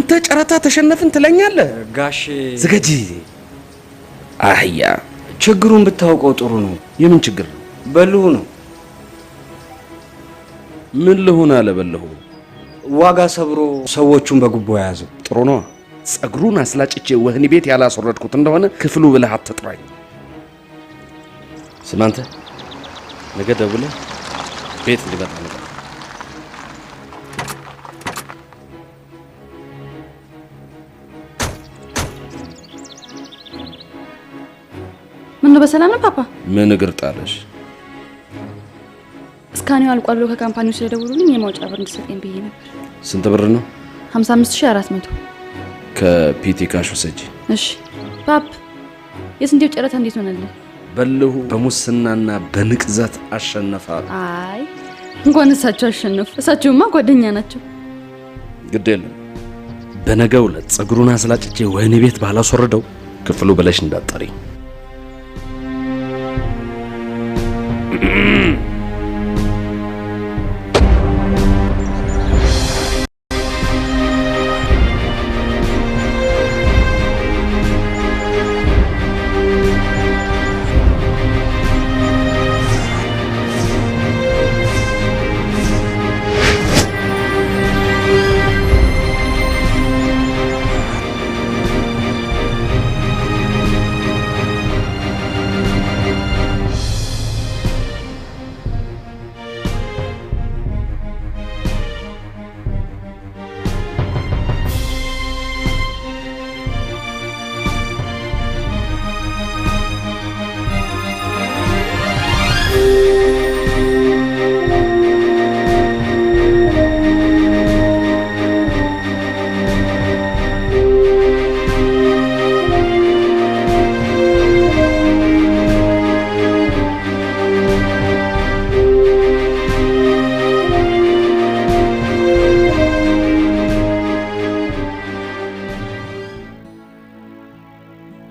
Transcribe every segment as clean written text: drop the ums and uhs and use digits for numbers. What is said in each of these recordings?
አንተ ጨረታ ተሸነፍን ትለኛለህ? ጋሼ ዝገጂ አህያ። ችግሩን ብታውቀው ጥሩ ነው። የምን ችግር ነው? በልሁ ነው። ምን ልሆን አለ በልሁ? ዋጋ ሰብሮ ሰዎቹን በጉቦ ያዘው። ጥሩ ነው። ጸጉሩን አስላጭቼ ወህኒ ቤት ያላስወረድኩት እንደሆነ ክፍሉ ብለህ አትጥራኝ። ስማ አንተ፣ ነገ ደውለህ ቤት እንዲመጣ ነገር ምን ነው በሰላም ነው ፓፓ? ምን እግር ጣለሽ? እስካኔው አልቋል ብሎ ከካምፓኒው ስለደውሉልኝ የማውጫ ብር እንድትሰጠኝ ብዬ ነበር። ስንት ብር ነው? 55400 ከፒቲ ካሽ ወሰጂ። እሺ ፓፕ፣ የስንዴው ጨረታ እንዴት ሆነልህ? በልሁ በሙስናና በንቅዘት አሸነፋል። አይ እንኳን እሳቸው አሸነፉ። እሳቸውማ ጓደኛ ናቸው። ግድ የለም። በነገው ዕለት ጸጉሩን አስላጭቼ ወህኒ ቤት ባላስወረደው ክፍሉ ብለሽ እንዳጠሪ።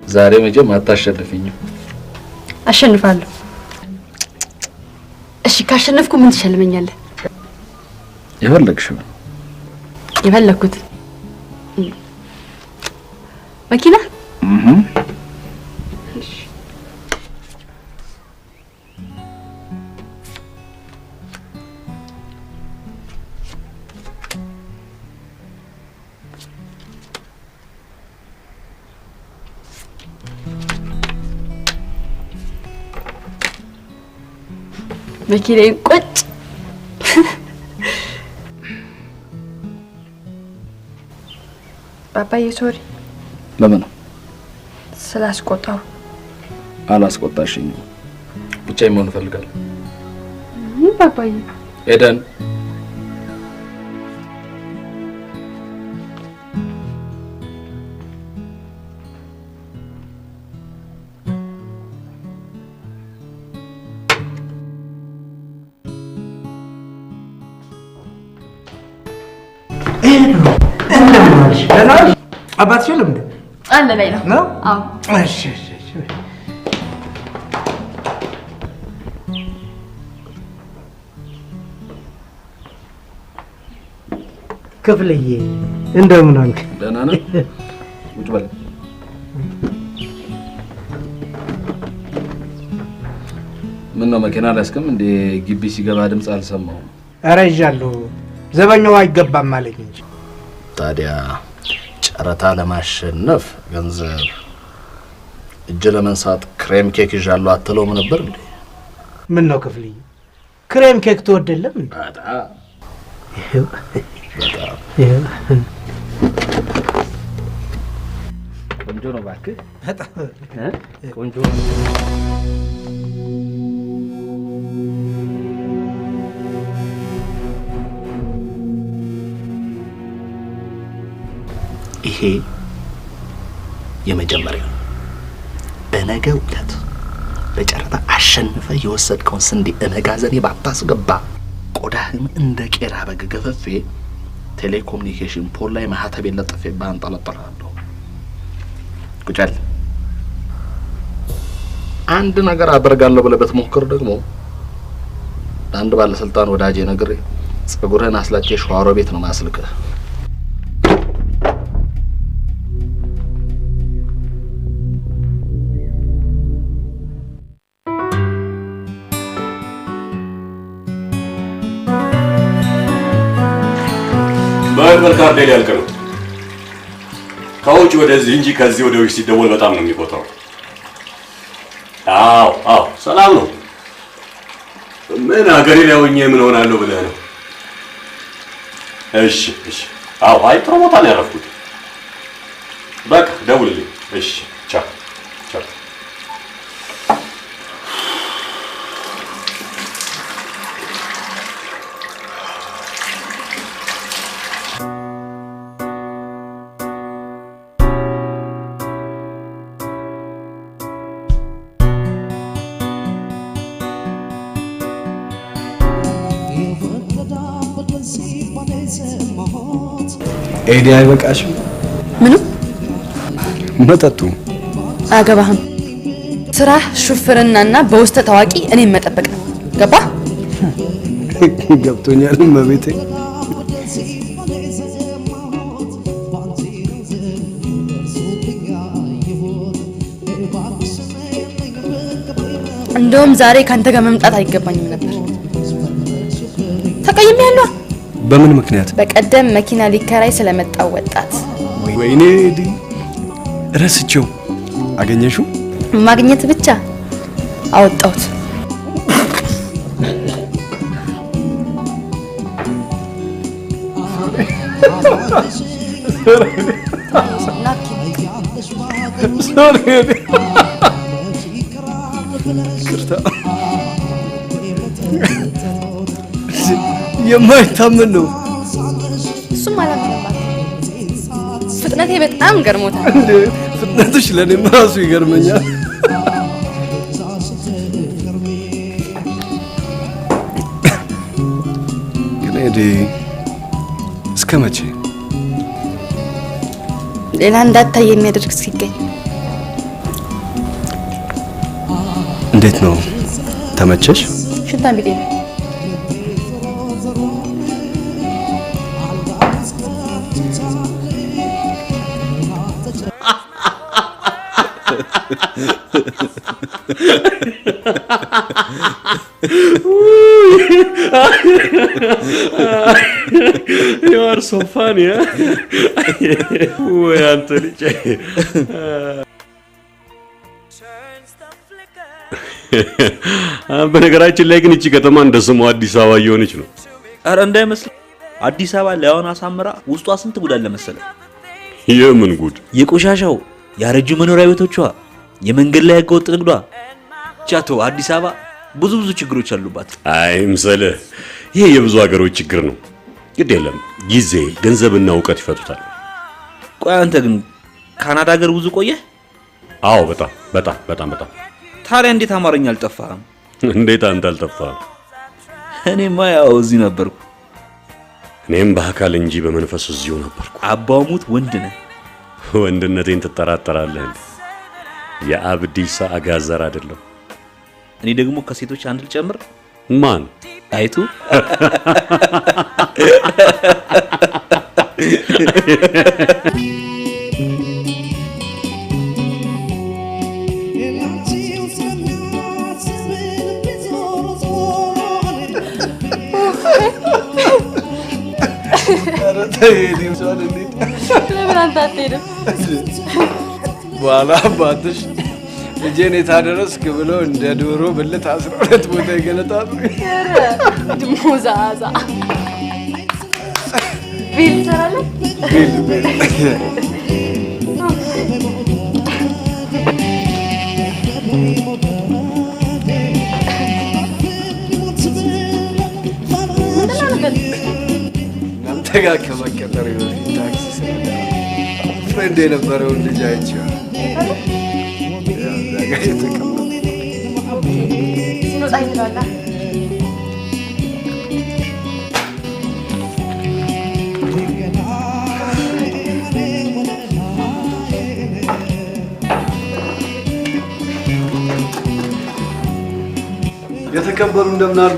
ዛሬ መቼም አታሸንፊኝም። አሸንፋለሁ። እሺ ካሸነፍኩ ምን ትሸልመኛለህ? የፈለግሽው። የፈለኩት መኪና። መኪናዬን ቁጭ ባባዬ ሶሪ። ለምን ስላስቆጣው? አላስቆጣሽኝም። ብቻዬን መሆን እፈልጋለሁ። ባባዬ ኤደን እንደምንዋልሽ? ደህና ነሽ? አባትሽ የለም እንዴ? አለ ላይ ነው። አዎ። እሺ እሺ እሺ። ክፍልዬ እንደምን ዋልክ? ደህና ነህ? ቁጭ በል። ምን ነው መኪና አላስከም እንዴ? ግቢ ሲገባ ድምፅ አልሰማሁም። ኧረ ይዣለሁ። ዘበኛው አይገባም አለኝ እንጂ። ታዲያ ጨረታ ለማሸነፍ ገንዘብ እጅ ለመንሳት ክሬም ኬክ ይዣለሁ አትለውም ነበር እንዴ? ምን ነው ክፍልዬ፣ ክሬም ኬክ ትወደለም እንዴ? በጣም ቆንጆ ነው እባክህ። በጣም ቆንጆ ነው። ይሄ የመጀመሪያው። በነገው ዕለት በጨረታ አሸንፈ የወሰድከውን ስንዴ መጋዘኔ ባታስገባ ቆዳህን እንደ ቄራ በግ ገፈፌ ቴሌኮሙኒኬሽን ፖል ላይ ማህተቤን ለጥፌ ባንጠለጥላለሁ። ቁጭ በል። አንድ ነገር አደርጋለሁ ብለህ ብትሞክር ደግሞ አንድ ባለስልጣን ወዳጄ ነግሬ ጸጉርህን አስላጨ ሸዋሮ ቤት ነው ማስልከህ። የነበር ካርድ ሊያልቅ ነው። ከውጭ ወደዚህ እንጂ ከዚህ ወደ ውጭ ሲደወል በጣም ነው የሚቆጣው። አዎ ሰላም ነው። ምን ሀገሬ ላይ ሆኜ ምን ሆናለሁ ብለህ ነው? እሺ አዎ አይ ጥሩ ቦታ ነው ያረፍኩት። በቃ ደውልልኝ። እሺ ቻው። ኤዲ አይበቃሽም? ምኑ? መጠጡ አያገባህም። ስራህ ሹፍርናና በውስጥ ታዋቂ እኔን መጠበቅ ነው። ገባ? ገብቶኛል መቤቴ። እንደውም ዛሬ ካንተ ጋር መምጣት አይገባኝም ነበር። ተቀይሜያለሁ። በምን ምክንያት? በቀደም መኪና ሊከራይ ስለመጣው ወጣት። ወይኔ ኤዲ ረስቼው። አገኘሽው? ማግኘት ብቻ አወጣሁት። የማይታመን ነው። እሱም አላመነባት። ፍጥነቴ በጣም ገርሞታል። ፍጥነትሽ ለኔም ራሱ ይገርመኛል። ግን ኤዲ እስከ መቼ? ሌላ እንዳታይ የሚያደርግ ሲገኝ። እንዴት ነው? ተመቸሽ? ሽንታን ቢጤ ነው። You are so funny, huh? Anthony. በነገራችን ላይ ግን እቺ ከተማ እንደ ስሟ አዲስ አበባ እየሆነች ነው። አረ እንዳይመስል አዲስ አበባ ላይዋን አሳምራ ውስጧ ስንት ጉድ አለ መሰለ። የምን ጉድ? የቆሻሻው፣ ያረጁ መኖሪያ ቤቶቿ፣ የመንገድ ላይ ህገወጥ ንግዷ። ቻቶ አዲስ አበባ ብዙ ችግሮች አሉባት። አይምሰልህ፣ ይሄ የብዙ ሀገሮች ችግር ነው። ግድ የለም ጊዜ፣ ገንዘብና እውቀት ይፈቱታል። ቆይ አንተ ግን ካናዳ ሀገር ብዙ ቆየህ? አዎ በጣም። ታዲያ እንዴት አማርኛ አልጠፋህም? እንዴት አንተ አልጠፋህም? እኔማ ያው እዚህ ነበርኩ። እኔም በአካል እንጂ በመንፈስ እዚሁ ነበርኩ። አባሙት ወንድ ነህ። ወንድነቴን ትጠራጠራለህ እንዴ? የአብዲሳ አጋዘር አይደለም። እኔ ደግሞ ከሴቶች አንድ ልጨምር። ማን? አይቱ። በኋላ አባትሽ ልጄን የታደረስክ ብሎ እንደ ዶሮ ብልት 12 ቦታ ይገለጣሉ። ድሞዛዛ ቢል ሰራለ ጋር ከመቀጠር በፊት ታክሲ ስለዳ ፍሬንድ የነበረውን ልጅ አይቼው የተከበሩ እንደምን አሉ?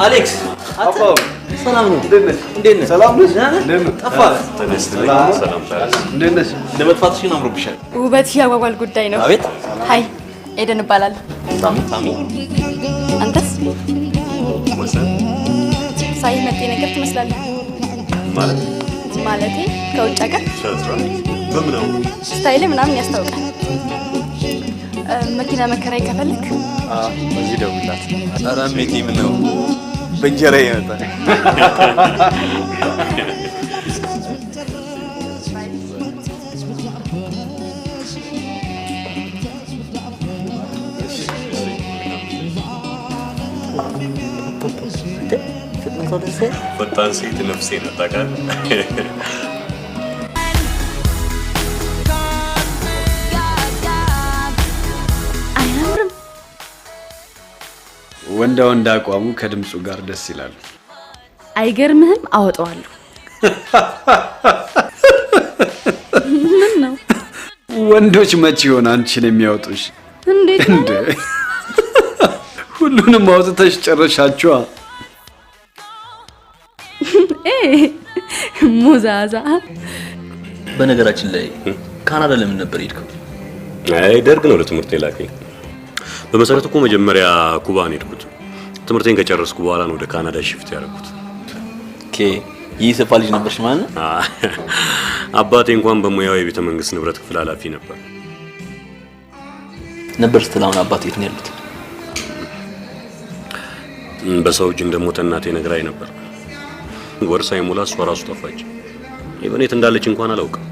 አሌክስ አባው ሰላም ነው? እንዴት ነህ? ሰላም ነሽ? ጠፋ። እንዴት ነሽ? ለመጥፋትሽን አምሮብሻል። ውበት ያጓጓል ጉዳይ ነው። አቤት። ሃይ ኤደን እባላለሁ። ሳሚ። አንተስ? ሳይ መጤ ነገር ትመስላለህ። ማለት ማለቴ ከውጭ ሀገር በምነው ስታይል ምናምን ያስታውቃል። መኪና መከራይ ከፈልክ በዚህ ደውላት። ኧረ ሜቴ ምን ነው በእንጀራ ይመጣል። ፈጣን ሴት ነፍሴ ነው ታውቃለህ። አያምርም? ወንዳ ወንዳ አቋሙ ከድምፁ ጋር ደስ ይላል። አይገርምህም? አወጣዋለሁ። ምን ነው ወንዶች መቼ ይሆን አንቺን የሚያወጡሽ? እንዴት ነው? እንዴ ሁሉንም አውጥተሽ ጨረሻችኋ? ሙዛዛ። በነገራችን ላይ ካናዳ ለምን ነበር ሄድከው? አይ ደርግ ነው ለትምህርት የላከኝ። በመሰረቱ እኮ መጀመሪያ ኩባ ነው የሄድኩት። ትምህርቴን ከጨረስኩ በኋላ ነው ወደ ካናዳ ሽፍት ያደረኩት። ኦኬ ይህ ሰፋ ልጅ ነበርሽ ማለት ነው? አባቴ እንኳን በሙያው የቤተ መንግስት ንብረት ክፍል ኃላፊ ነበር። ነበር ስትል አሁን አባቴ የት ነው ያሉት? በሰው እጅ እንደሞተ እናቴ ነግራኝ ነበር። ወር ሳይሞላ እሷ ራሱ ጠፋች። የት እንዳለች እንኳን አላውቅም።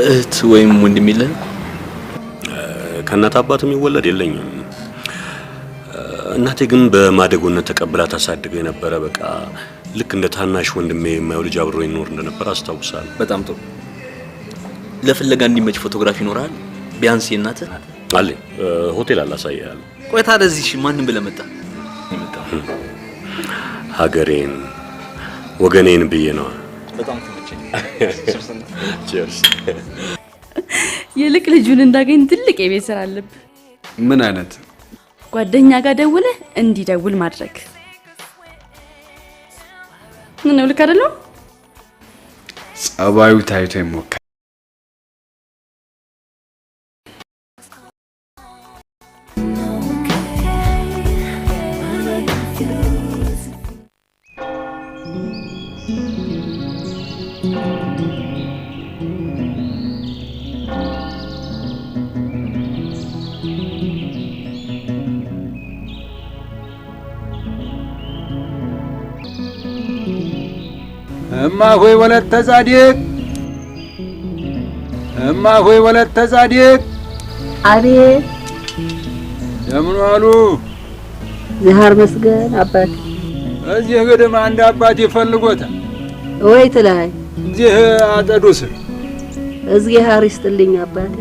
እህት ወይም ወንድም የለህም? ከእናት አባት የሚወለድ የለኝም። እናቴ ግን በማደጎነት ተቀብላ ታሳድገኝ ነበረ። በቃ ልክ እንደ ታናሽ ወንድሜ የማየው ልጅ አብሮ ይኖር እንደነበር አስታውሳለሁ። በጣም ጥሩ። ለፍለጋ እንዲመች ፎቶግራፊ ይኖራል? ቢያንስ የእናትህ አለኝ። ሆቴል አላሳያለሁ። ቆይ ታዲያ እዚህ ማንን ብለህ መጣ? ሀገሬን ወገኔን ብዬ ነው። በጣም ተመቸኝ። ቺርስ። ይልቅ ልጁን እንዳገኝ ትልቅ የቤት ስራ አለብህ። ምን አይነት? ጓደኛ ጋር ደውለህ እንዲደውል ማድረግ። ምን ነው ልክ አይደለም? ጸባዩ ታይቶ ይሞካል። እማ ሆይ ወለተ ጻዲቅ፣ እማ ሆይ ወለተ ጻዲቅ። አቤት። እንደምን ዋሉ? ዛህር መስገን አባቴ። እዚህ ግድም አንድ አባቴ ፈልጎታል። ወይ ትላይ እዚህ አጠዱ ስር እዚህ ይስጥልኝ አባቴ።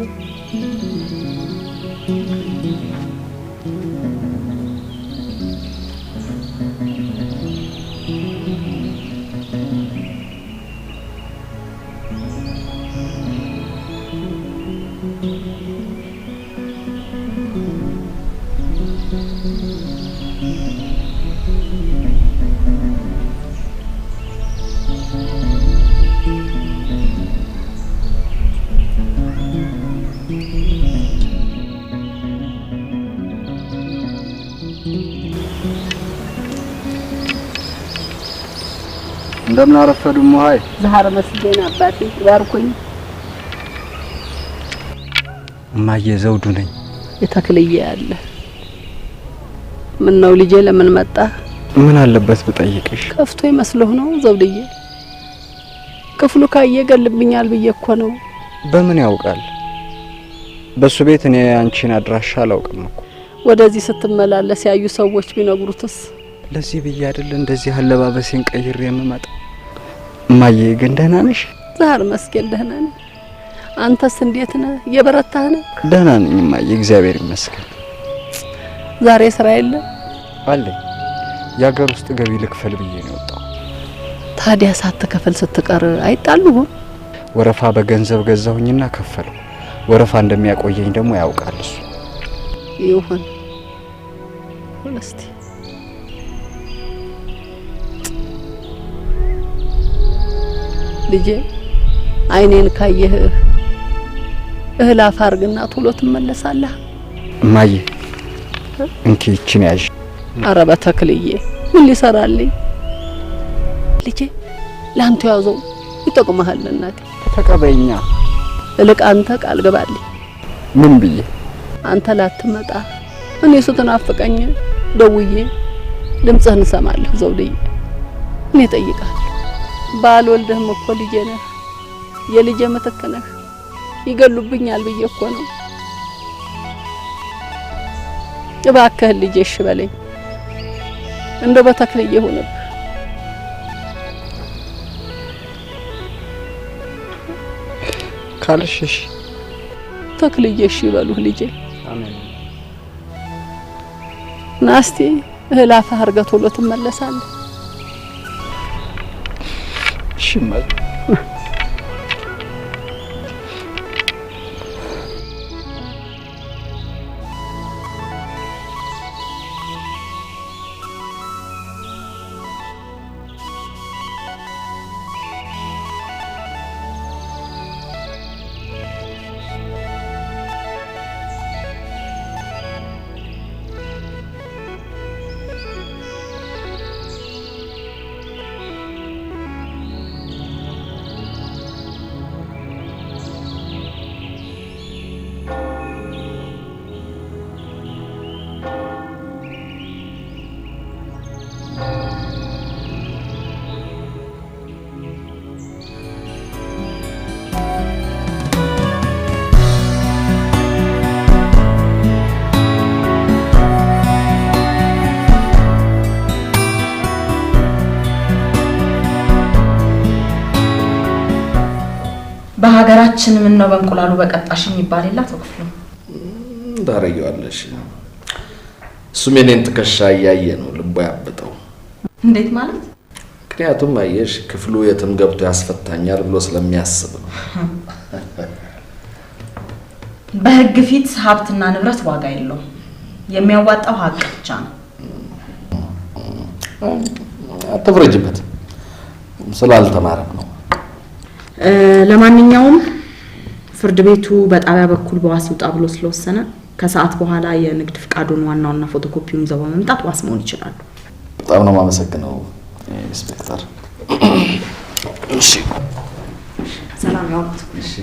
እንደምን አረፈዱ? ሙሃይ ዛህር መስገን አባቴ ባርኩኝ። እማዬ ዘውዱ ነኝ። የተክልዬ ያለ ምን ነው ልጄ ለምን መጣ? ምን አለበት ብጠይቅሽ? ከፍቶ ይመስልህ ነው ዘውድዬ? ክፍሉ ካየ ገልብኛል ብዬ እኮ ነው። በምን ያውቃል? በሱ ቤት እኔ አንቺን አድራሻ አላውቅም እኮ። ወደዚህ ስትመላለስ ያዩ ሰዎች ቢነግሩትስ? ለዚህ ብዬ አይደል እንደዚህ አለባበሴን ቀይሬ የምመጣ። እማዬ ግን ደህና ነሽ? ዛህር መስገን ደህና ነኝ። አንተስ እንዴት ነህ? የበረታህ ነህ? ደህና ነኝ እማዬ፣ እግዚአብሔር ይመስገን። ዛሬ ስራ የለም? አለኝ። የሀገር ውስጥ ገቢ ልክፈል ብዬ ነው የወጣው። ታዲያ ሳትከፍል ስትቀር አይጣሉም? ወረፋ በገንዘብ ገዛሁኝና ከፈልኩ። ወረፋ እንደሚያቆየኝ ደግሞ ያውቃል እሱ። ይሁን እስቲ ልጄ አይኔን ካየህ እህል አፋርግና ቶሎ ትመለሳለህ። እማዬ እንኪ ይችን ያዥ። ኧረ በተክልዬ ምን ሊሰራልኝ ልጄ? ላንተ ያዘው ይጠቅምሃል እናቴ ተቀበይኛ እልቅ አንተ ቃል ገባልኝ ምን ብዬ አንተ ላትመጣ እኔ ስትናፍቀኝ ደውዬ ድምጽህን ሰማለሁ ዘውድዬ እኔ ጠይቃለሁ ባልወልደህም እኮ ልጄ ነህ የልጄ ምትክ ነህ ይገሉብኛል ብዬ እኮ ነው እባክህ ልጄ እሺ በለኝ እንደው በተክልዬ ሆነብህ ካልሽሽ ተክልዬ እሺ በሉህ ልጄ አሜን ናስቲ እህል አፈር አድርገህ ቶሎ ትመለሳለህ እሺ ማለት በሀገራችን ምን ነው በእንቁላሉ በቀጣሽ የሚባል የላት ወክፍሉ ዳረየዋለሽ እሱም የኔን ትከሻ እያየ ነው ልቦ ያበጠው እንዴት ማለት ምክንያቱም አየሽ ክፍሉ የትም ገብቶ ያስፈታኛል ብሎ ስለሚያስብ ነው በህግ ፊት ሀብትና ንብረት ዋጋ የለውም የሚያዋጣው ሀቅ ብቻ ነው አትፍረጅበት ስላልተማረም ነው ለማንኛውም ፍርድ ቤቱ በጣቢያ በኩል በዋስ ይውጣ ብሎ ስለወሰነ ከሰዓት በኋላ የንግድ ፍቃዱን ዋናውና ፎቶኮፒውን ይዘው በመምጣት ዋስ መሆን ይችላሉ በጣም ነው ማመሰግነው ኢንስፔክተር እሺ ሰላም ያውቁት እሺ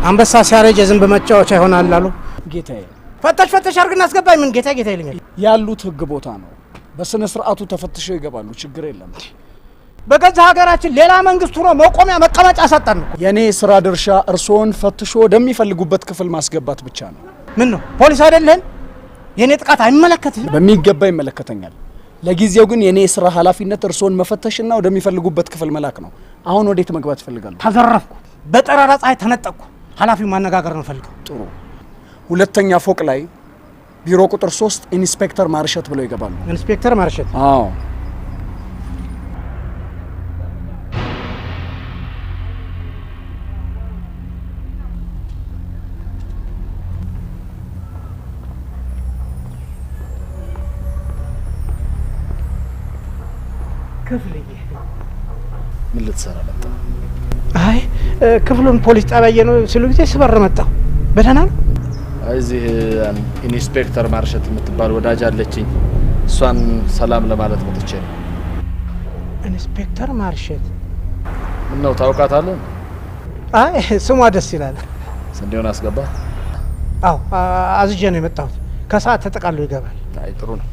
አንበሳ ሲያረጅ ዝም በመጫወቻ ይሆናል አሉ ጌታዬ ፈተሽ አርግና አስገባኝ ምን ጌታ ይልኛል ያሉት ህግ ቦታ ነው በስነ ስርዓቱ ተፈትሸው ይገባሉ ችግር የለም በገዛ ሀገራችን ሌላ መንግስት ሆኖ መቆሚያ መቀመጫ ሰጠን እኮ የኔ ስራ ድርሻ እርሶን ፈትሾ ወደሚፈልጉበት ክፍል ማስገባት ብቻ ነው ምን ነው ፖሊስ አይደለህን የኔ ጥቃት አይመለከትህም በሚገባ ይመለከተኛል ለጊዜው ግን የኔ ስራ ኃላፊነት እርሶን መፈተሽና ወደሚፈልጉበት ክፍል መላክ ነው አሁን ወዴት መግባት ይፈልጋሉ ተዘረፍኩ በጠራራ ፀሐይ ተነጠቅኩ ኃላፊው ማነጋገር ነው ፈልገው ጥሩ ሁለተኛ ፎቅ ላይ ቢሮ ቁጥር 3 ኢንስፔክተር ማርሸት ብለው ይገባሉ ኢንስፔክተር ማርሸት አዎ ክፍልዬ ምን ልትሰራ መጣ አይ ክፍሉን ፖሊስ ጣቢያ ነው ሲሉ ጊዜ ስበር መጣው በደህና ነው እዚህ ኢንስፔክተር ማርሸት የምትባል ወዳጅ አለችኝ እሷን ሰላም ለማለት መጥቼ ነው ኢንስፔክተር ማርሸት ምን ነው ታውቃታለህ አይ ስሟ ደስ ይላል ስንዴውን አስገባ አዎ አዝጄ ነው የመጣሁት ከሰዓት ተጠቃሎ ይገባል አይ ጥሩ ነው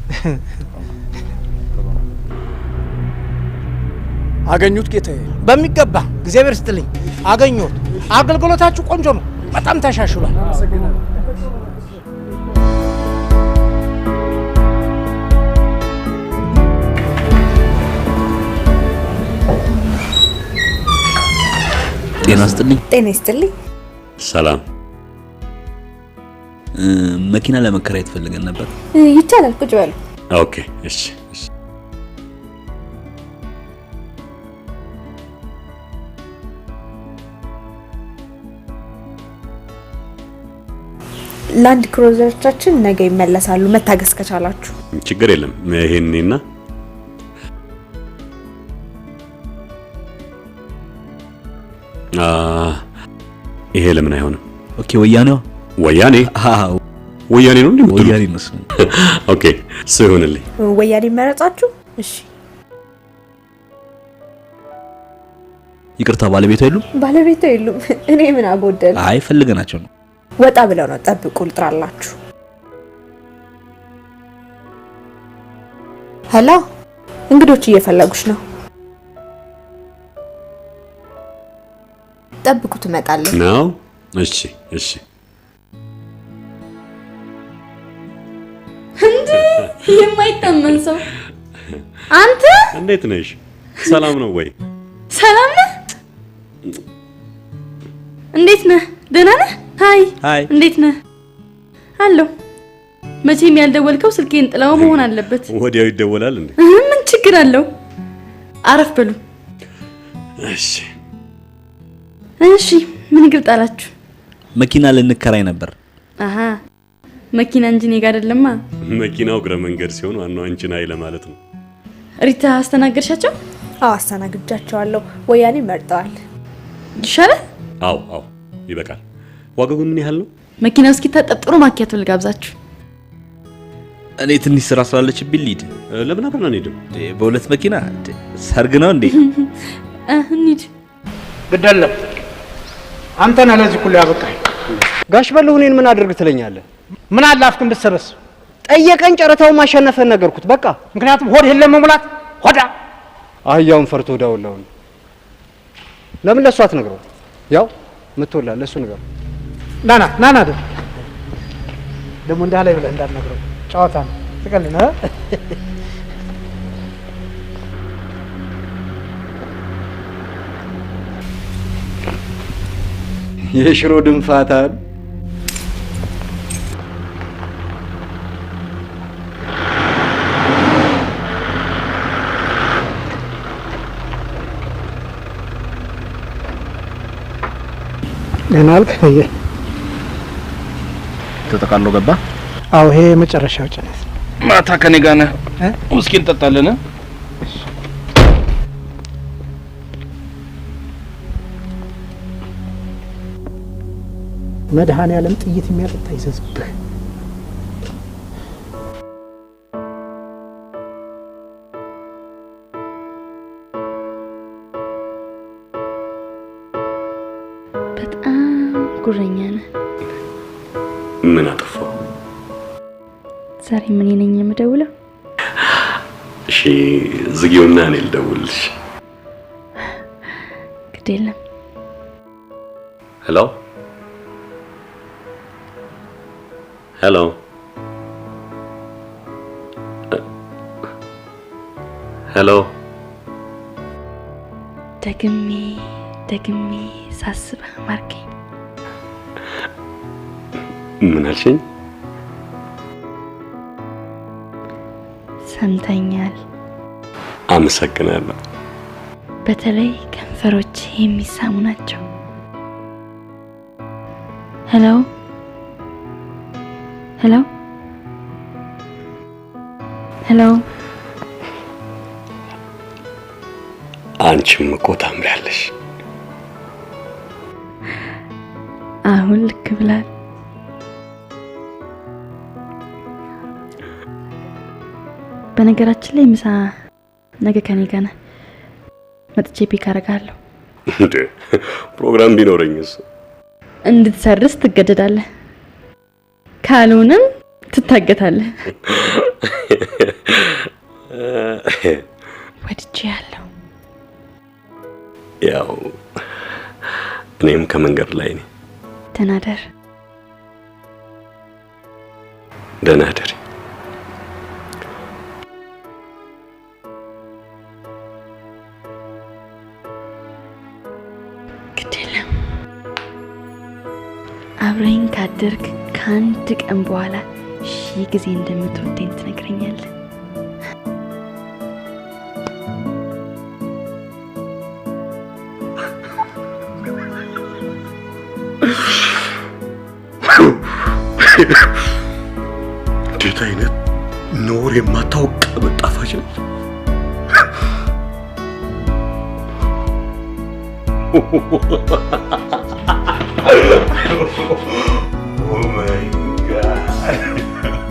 አገኙት ጌታዬ በሚገባ እግዚአብሔር ይስጥልኝ አገኙት አገልግሎታችሁ ቆንጆ ነው በጣም ተሻሽሏል ጤና ይስጥልኝ ጤና ይስጥልኝ ሰላም መኪና ለመከራየት ፈልገን ነበር ይቻላል ቁጭ በሉ ኦኬ እሺ ላንድ ክሩዘሮቻችን ነገ ይመለሳሉ መታገስ ከቻላችሁ ችግር የለም ይሄንና ይሄ ለምን አይሆንም? ኦኬ ወያኔው ወያኔ ወያኔ ነው እንዴ? ወያኔ ነው። ኦኬ እሱ ይሆንልኝ። ወያኔ መረጣችሁ? እሺ ይቅርታ ባለቤቱ የሉም? ባለቤቱ የሉም። እኔ ምን አጎደል? አይ ፈልገናቸው ነው። ወጣ ብለው ነው። ጠብቁ ልጥራላችሁ። ሄሎ እንግዶች እየፈለጉሽ ነው። ጠብቁ ትመጣለች ነው። እሺ እሺ። እንዴ የማይተመን ሰው አንተ እንዴት ነሽ? ሰላም ነው ወይ? ሰላም ነህ? እንዴት ነህ? ደህና ነህ? ሃይ እንዴት ነህ? አለሁ። መቼም ያልደወልከው ስልኬን ጥላው መሆን አለበት። ወዲያው ይደወላል እንዴ? ምን ችግር አለው? አረፍ በሉ። እሺ ምን ግልጣላችሁ? መኪና ልንከራይ ነበር። አሃ መኪና እንጂ እኔ ጋር አይደለማ። መኪናው እግረ መንገድ ሲሆን ዋናው አንቺን አይ ለማለት ነው። ሪታ አስተናገርሻቸው? አዎ አስተናግጃቸዋለሁ። ወያኔ መርጠዋል። ይሻላል? አዎ ይበቃል። ዋጋው ምን ያህል ነው? መኪናው እስኪታጠብ ጥሩ ማኪያቶ ልጋብዛችሁ። እኔ ትንሽ ስራ ስላለችብኝ ልሂድ። ለምን አብረን አንሄድም? በሁለት መኪና ሰርግ ነው እንዴ? እንሂድ። ግደለም አንተ ነህ ለዚህ ሁሉ ያበቃኝ። ጋሽ በለው እኔን ምን አድርግ ትለኛለህ? ምን አለ አፍክን ብትሰበስ? ጠየቀኝ። ጨረታውን ማሸነፈን ነገርኩት በቃ። ምክንያቱም ሆድ የለም መሙላት ሆዳ አህያውን ፈርቶ ዳውላውን ለምን ለሷ አትነግረው? ያው ምትወላ ለሱ ነገር ናና ደግሞ እንዳላይ ብለህ እንዳትነግረው። ጨዋታ ነው። ትቀልና የሽሮ ድንፋታን ለናልክ ተጠቃሎ ገባ። አው ይሄ መጨረሻው ጨነስ ማታ ከኔ ጋር ነህ? ውስኪ እንጠጣለን። መድኃኔዓለም ጥይት የሚያጠጣ ይዘዝብህ። በጣም ጉረኛ ነህ። ምን አጠፋው? ዛሬ ምን ነኝ የምደውለው? እሺ ዝጊውና እኔ ልደውልልሽ። ግድ የለም። ሄሎ ሄሎ ደግሜ ሳስበህ ማርከኝ። ምን አልሽኝ? ሰምተኛል። አመሰግናለሁ። በተለይ ከንፈሮች የሚሳሙ ናቸው። ሄሎ አንቺም እኮ ታምሪያለሽ። አሁን ልክ ብላል። በነገራችን ላይ ምሳ ነገ ከኔ ጋር ነህ። መጥቼ ፒክ አደርጋለሁ። እንዴ ፕሮግራም ቢኖረኝስ? እንድትሰርስ ትገደዳለህ፣ ካልሆነም ትታገታለህ። ወድጄያለሁ። ያው እኔም ከመንገድ ላይ ነኝ። ደህና ደር። ግዴለም አብረኝ ካደርክ ከአንድ ቀን በኋላ ሺህ ጊዜ እንደምትወደኝ ትነግረኛለህ። እንዴት አይነት ኖር የማታውቅ መጣፋጭ ነች። Oh my God.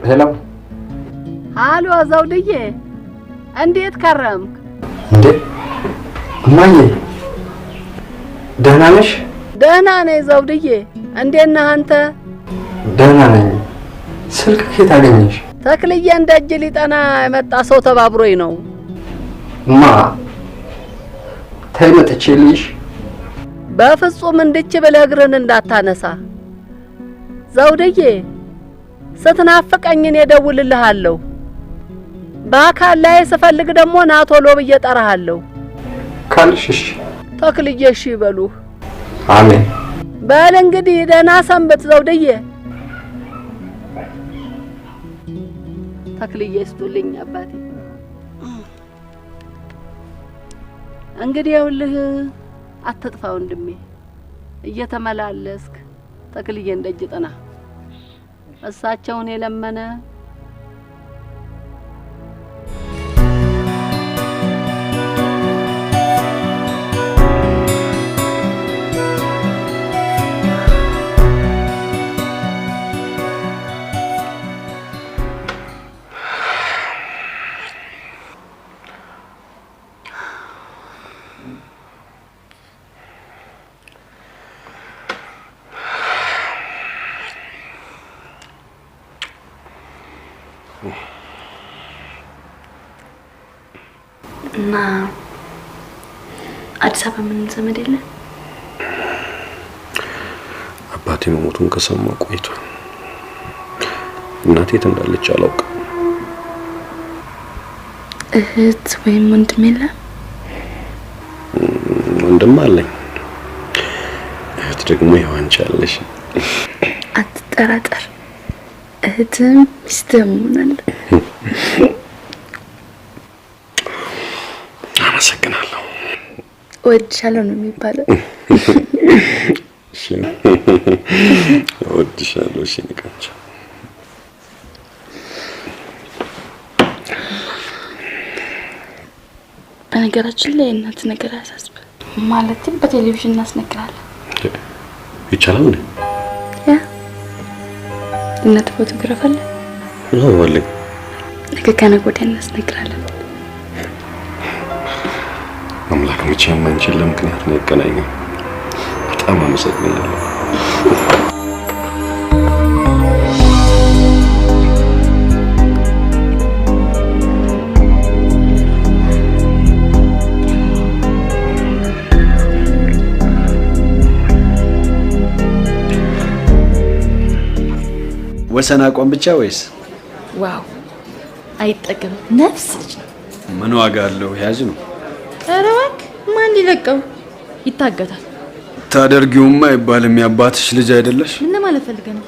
ሄሎ አሎ ዘውድዬ እንዴት ከረምክ? እንዴ እማዬ ደህና ነሽ? ደህና ነኝ ዘውድዬ። እንዴት ነህ አንተ? ደህና ነኝ። ስልክ ከየት አገኘሽ? ተክልዬ እንደ እጅ ሊጠና የመጣ ሰው ተባብሮኝ ነው። ተይ መጥቼልሽ። በፍጹም እንድች ብለህ እግርን እንዳታነሳ ዘውድዬ። ስትናፍቀኝ እኔ እደውልልሃለሁ። በአካል ላይ ስፈልግ ደግሞ ና ቶሎ ብዬ እጠራሃለሁ ካልሽ እሺ። ተክልዬ እሺ ይበሉህ። አሜን። በል እንግዲህ ደህና ሰንብት ዘውድዬ። ተክልዬ ይስጡልኝ አባቴ። እንግዲህ ይኸውልህ አትጥፋ ወንድሜ። እየተመላለስክ ተክልዬ እንደጅ ጥና። እሳቸውን የለመነ እና አዲስ አበባ ምን ዘመድ የለ? አባቴ መሞቱን ከሰማ ቆይቷል። እናቴ የት እንዳለች አላውቅም። እህት ወይም ወንድም የለ? ወንድም አለኝ። እህት ደግሞ ይኸው አንቺ አለሽ። አትጠራጠር፣ እህትም ሚስትም ሆናለ። አመሰግናለሁ። እወድሻለሁ ነው የሚባለው። እሺ እወድሻለሁ። እሺ ንቀንቻ በነገራችን ላይ እናት ነገር አያሳስብ ማለት በቴሌቪዥን እናስነግራለን። ይቻላል እንዴ? ያ እናት ፎቶግራፍ አለ ነው ወለ ነገ ከነገ ወዲያ እናስነግራለን። አምላክ መቼም አንቺን ለምክንያት ነው ያገናኘው። በጣም አመሰግናለሁ። ወሰን አቋም ብቻ ወይስ? ዋው አይጠቅም ነፍስ ምን ዋጋ አለው? ያዝ ነው። ኧረ እባክህ ማን ሊለቀው ይታገታል። ታደርጊውማ አይባልም። የአባትሽ ልጅ አይደለሽ? ምን ማለት ፈልገህ ነው?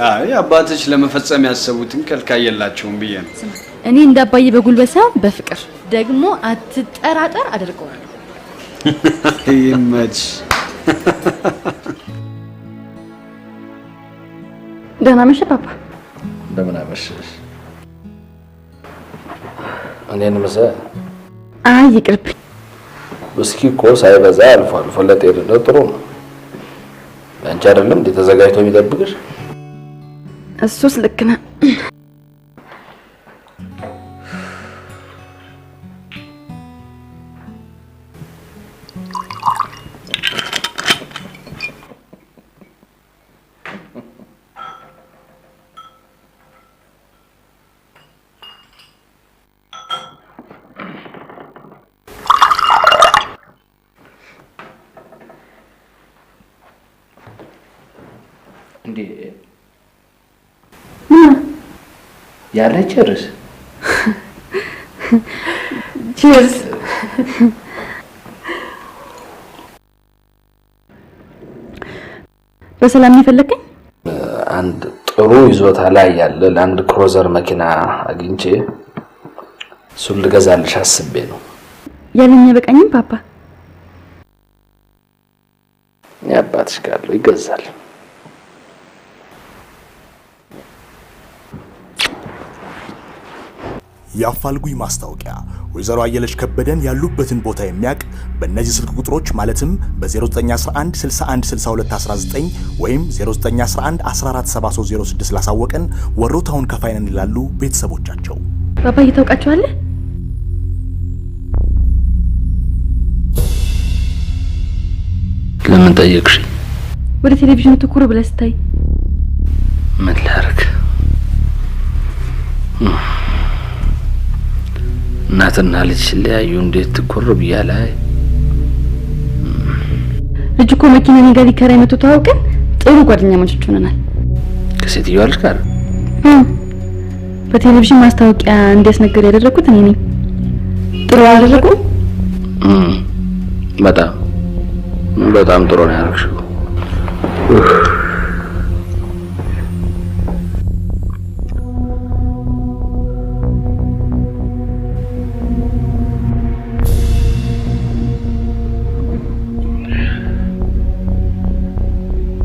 አይ አባትሽ ለመፈጸም ያሰቡትን ከልካይ የላቸውም ብዬ ነው። እኔ እንዳባዬ በጉልበት ሳይሆን በፍቅር ደግሞ አትጠራጠር አደርገዋለሁ። ይመች። ደህና መሸ ፓፓ። እንደምን አመሸሽ? እኔን መሰለ? አይ ይቅርብኝ። እስኪ እኮ ሳይበዛ አልፎ አልፎ ለጤንነት ጥሩ ነው። አንቺ አይደለም እንዴ ተዘጋጅቶ የሚጠብቅሽ? እሱስ ልክ ነህ። እንዴ ያለ ቸርስ ቺርስ። በሰላም የፈለከኝ? አንድ ጥሩ ይዞታ ላይ ያለ ላንድ ክሩዘር መኪና አግኝቼ እሱን ልገዛልሽ አስቤ ነው። ያለኝ በቃኝም ፓፓ። ያባትሽ ካለው ይገዛል። የአፋልጉኝ ማስታወቂያ ወይዘሮ አየለች ከበደን ያሉበትን ቦታ የሚያቅ በእነዚህ ስልክ ቁጥሮች ማለትም በ0911 61 62 19 ወይም 0911 14 7306 ላሳወቀን ወሮታውን ከፋይነን ይላሉ ቤተሰቦቻቸው። ፓፓዬ ታውቃቸዋለህ? ለምን ጠየቅሽ? ወደ ቴሌቪዥኑ ትኩር ብለህ ስታይ ምን ላድርግ? እናትና ልጅ ሲለያዩ እንዴት ትኩር ብያለህ? ልጅ እኮ መኪና እኔ ጋር ሊከራይ መጥቶ ተዋውቀን ጥሩ ጓደኛሞች ሆነናል። ከሴትዮዋ ልጅ ጋር በቴሌቪዥን ማስታወቂያ እንዲያስነገር ያደረኩት እኔ ነኝ። ጥሩ አደረኩ? በጣም ጥሩ ነው ያደረግሽው።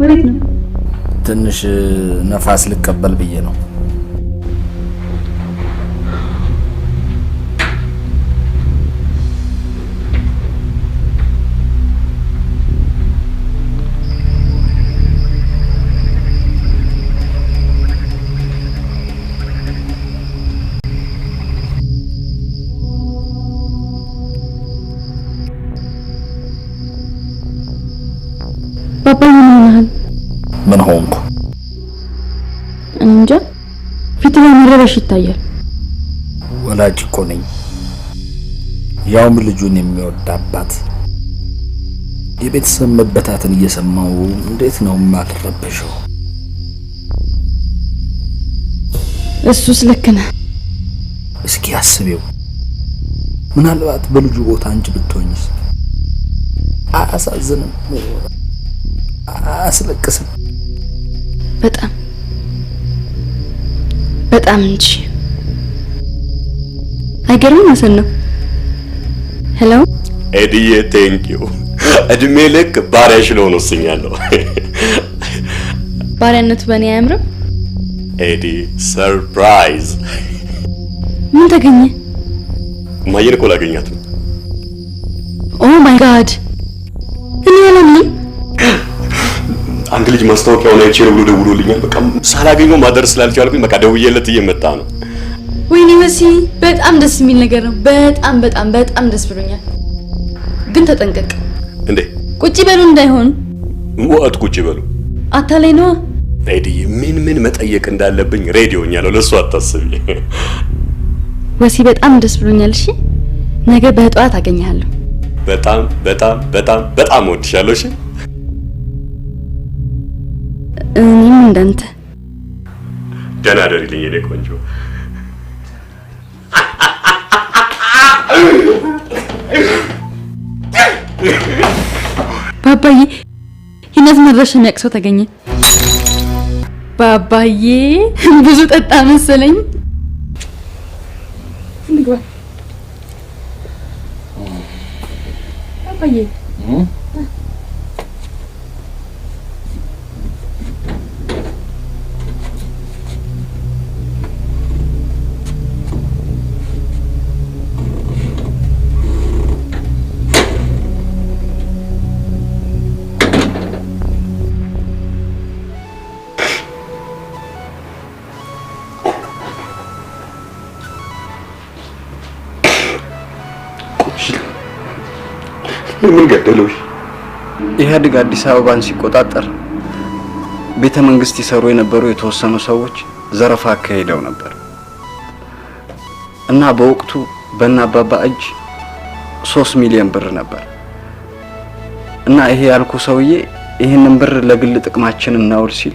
ወዴት ነው? ትንሽ ነፋስ ልቀበል ብዬ ነው። ፓፓ ምን ሆንኩ? እንጃ ፊት ላይ መረበሽ ይታያል። ወላጅ እኮ ነኝ፣ ያውም ልጁን የሚወድ አባት። የቤተሰብ መበታትን እየሰማው እንዴት ነው የማልረበሸው? እሱስ ልክ ነህ። እስኪ አስቢው፣ ምናልባት በልጁ ቦታ አንቺ ብትሆኝስ? አያሳዝንም? አያስለቅስም? በጣም እንጂ። አይገርምም? መሰል ነው። ሄሎ ኤዲዬ፣ ቴንኪው። እድሜ ልክ ባሪያሽ ልሆን ወስኛለሁ። ባሪያነቱ በእኔ አያምርም? ኤዲ፣ ሰርፕራይዝ። ምን ተገኘ? ማየን እኮ ላገኛት ነው። ኦ ማይ ጋድ! እኔ አላምንም። አንድ ልጅ ማስታወቂያውን አይቼ ብሎ ደውሎልኛል። በቃ ሳላገኘው ማደር ስላልቻልኩኝ በቃ ደውዬለት እየመጣ ነው። ወይኔ መሲ፣ በጣም ደስ የሚል ነገር ነው። በጣም ደስ ብሎኛል። ግን ተጠንቀቅ። እንዴ? ቁጭ በሉ እንዳይሆን። ወጥ ቁጭ በሉ አታላይ ነው። ኤዲዬ፣ ምን መጠየቅ እንዳለብኝ ሬዲዮኛለሁ። ለሱ አታስቢ። ወሲ፣ በጣም ደስ ብሎኛል። እሺ፣ ነገ በጠዋት አገኛለሁ። በጣም ወድሻለሁ። እሺ፣ እኔም እንዳንተ። ደህና ደሪልኝ የኔ ቆንጆ። ባባዬ፣ የእናት መድረሻ የሚያቅሰው ተገኘ። ባባዬ፣ ብዙ ጠጣ መሰለኝ። እንግባ ባባዬ። ምን ገደለው? ኢህአዴግ አዲስ አበባን ሲቆጣጠር ቤተ መንግስት ይሰሩ የነበሩ የተወሰኑ ሰዎች ዘረፋ አካሄደው ነበር እና በወቅቱ በእናባባ እጅ 3 ሚሊዮን ብር ነበር እና ይሄ ያልኩ ሰውዬ ይሄንን ብር ለግል ጥቅማችን እናውል ሲል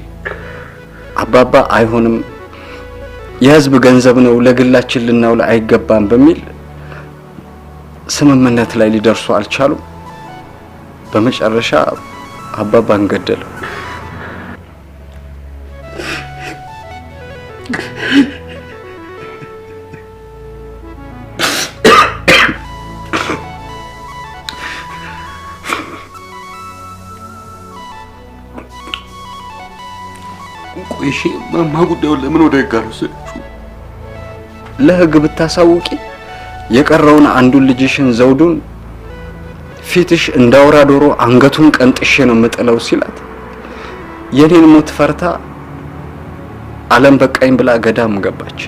አባባ አይሆንም፣ የህዝብ ገንዘብ ነው፣ ለግላችን ልናውል አይገባም በሚል ስምምነት ላይ ሊደርሱ አልቻሉም። በመጨረሻ አባባን ገደለው። ቆይ እሺ ማማ ጉዳዩን ለምን ወደ ህግ አልወሰደችው? ለህግ ብታሳውቂ የቀረውን አንዱን ልጅሽን ዘውዱን ፊትሽ እንዳውራ ዶሮ አንገቱን ቀንጥሼ ነው የምጥለው ሲላት የኔን ሞት ፈርታ ዓለም በቃኝ ብላ ገዳም ገባች።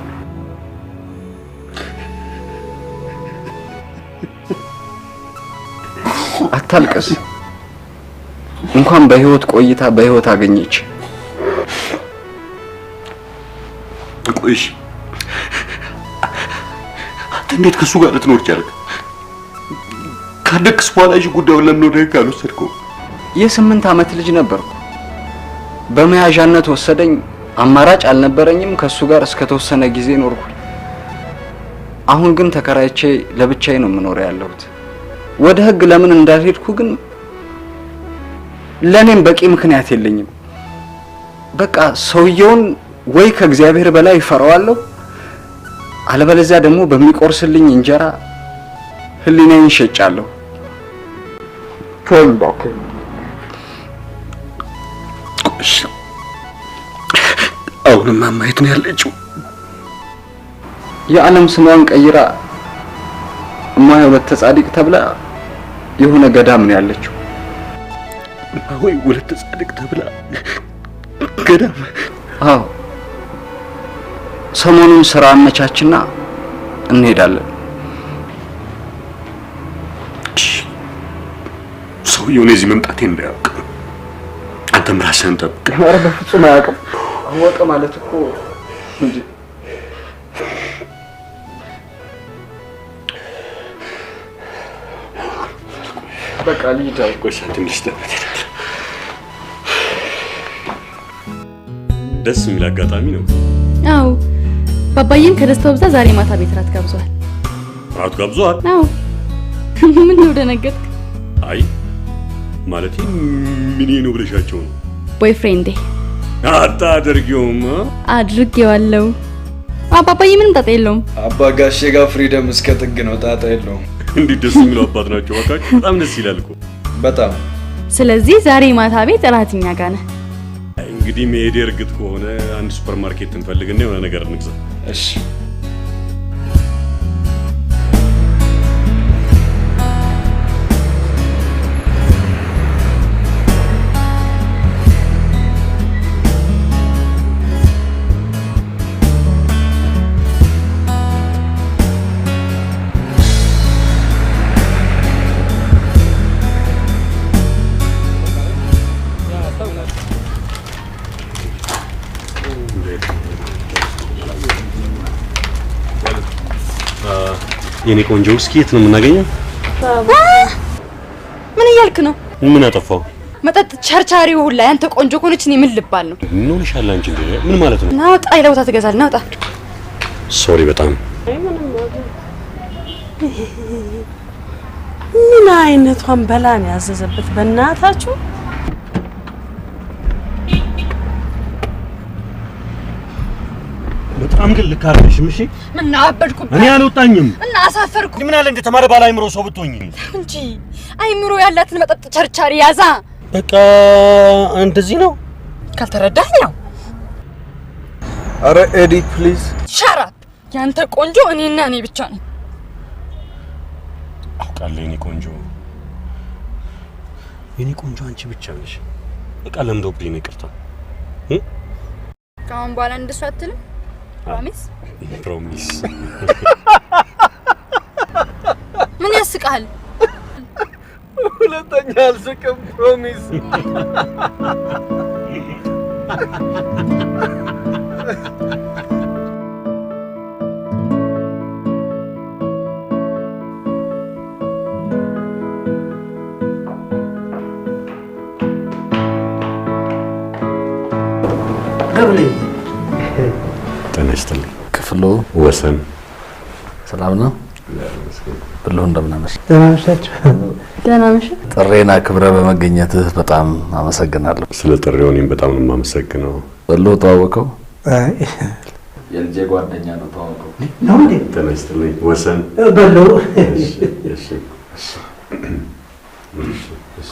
አታልቀስ። እንኳን በህይወት ቆይታ በህይወት አገኘች። ቆይሽ አንተ እንዴት ከሱ ጋር ልትኖር ቻልክ? ካደግስ በኋላ እሺ ጉዳዩን ለምን ወደ ህግ አልወሰድከው? የ8 ዓመት ልጅ ነበርኩ። በመያዣነት ወሰደኝ። አማራጭ አልነበረኝም። ከሱ ጋር እስከ ተወሰነ ጊዜ ኖርኩ። አሁን ግን ተከራይቼ ለብቻዬ ነው የምኖር ያለሁት። ወደ ህግ ለምን እንዳልሄድኩ ግን ለኔም በቂ ምክንያት የለኝም። በቃ ሰውየውን ወይ ከእግዚአብሔር በላይ ፈራዋለሁ፣ አለበለዚያ ደግሞ በሚቆርስልኝ እንጀራ ህሊናዬን ሸጫለሁ። ተወኝ እባክህ። እሺ አሁንማ ማየት ነው ያለችው። የዓለም ስሟን ቀይራ እማዬ ወለተ ጻድቅ ተብላ የሆነ ገዳም ነው ያለችው። ወይ ወለተ ጻድቅ ተብላ ገዳም? አዎ። ሰሞኑን ስራ አመቻችና እንሄዳለን። ሰውየውን እዚህ መምጣቴ እንዳያውቅ አንተም ራስህን ጠብቅ። ኧረ በፍጹም አያውቅም። አወቀ ማለት እኮ እንዴ! በቃ ልሂድ። ቆይ ትንሽ ተበት። ደስ የሚል አጋጣሚ ነው። አዎ ባባዬም ከደስታው ብዛት ዛሬ ማታ ቤት ራት ጋብዟል። ራት ጋብዟል? አዎ። ምን ነው ደነገጥክ? አይ ማለት ምን ነው ብለሻቸው ነው? ቦይፍሬንዴ። አታደርጊውም? አድርጌዋለሁ። አባባዬ ምንም ጣጣ የለውም። አባ ጋሼ ጋር ፍሪደም እስከ ጥግ ነው፣ ጣጣ የለውም። እንዴት ደስ የሚለው አባት ናቸው አካችሁ። በጣም ደስ ይላል እኮ በጣም። ስለዚህ ዛሬ ማታ ቤት እራትኛ ጋር ነህ። እንግዲህ መሄድ እርግጥ ከሆነ አንድ ሱፐርማርኬት እንፈልግና የሆነ ነገር እንግዛ። እሺ የኔ ቆንጆ እስኪ የት ነው የምናገኘው? ምን እያልክ ነው? ምን አጠፋው? መጠጥ ቸርቻሪው ሁላ ያንተ ቆንጆ ኮነች። እኔ ምን ልባል ነው? ምን ሆነሻል አንቺ? እንዴ ምን ማለት ነው? ናውጣ ይለውታ ትገዛል። ናውጣ። ሶሪ በጣም ምን አይነቷን በላን ያዘዘበት በእናታችሁ። በጣም ግን ልክ አይደለሽም። እሺ ምን አበድኩብህ? እኔ አልወጣኝም እና አሳፈርኩ። ምን አለ እንደ ተማረ ባለ አይምሮ ሰው ብትሆኚ እንጂ አይምሮ ያላትን መጠጥ ቸርቻሪ ያዛ። በቃ እንደዚህ ነው ካልተረዳኝ ነው። አረ ኤዲ ፕሊዝ ሻራፕ። ያንተ ቆንጆ እኔና እኔ ብቻ ነኝ። አውቃለሁ የኔ ቆንጆ፣ የኔ ቆንጆ አንቺ ብቻ ነሽ። በቃ ለምዶብኝ ነው። ይቅርታ። ከአሁን በኋላ እንደሱ አትልም? ፕሮሚስ ፕሮሚስ። ምን ያስቃል? ሁለተኛ አልስቅም። ፕሮሚስ። ገብሌ ጤና ይስጥልኝ። ክፍሉ ወሰን ሰላም ነው? ብሎ እንደምናመሽ። ደህና ነሻችሁ? ደህና ነሽ? ጥሬና ክብረ በመገኘትህ በጣም አመሰግናለሁ። ስለ ጥሪው እኔም በጣም ነው የማመሰግነው። ብሎ ተዋወቀው? አይ የልጄ ጓደኛ ነው። ተዋወቀው ነው እንዴ? ጤና ይስጥልኝ ወሰን። በሎ እሺ እሺ እሺ እሺ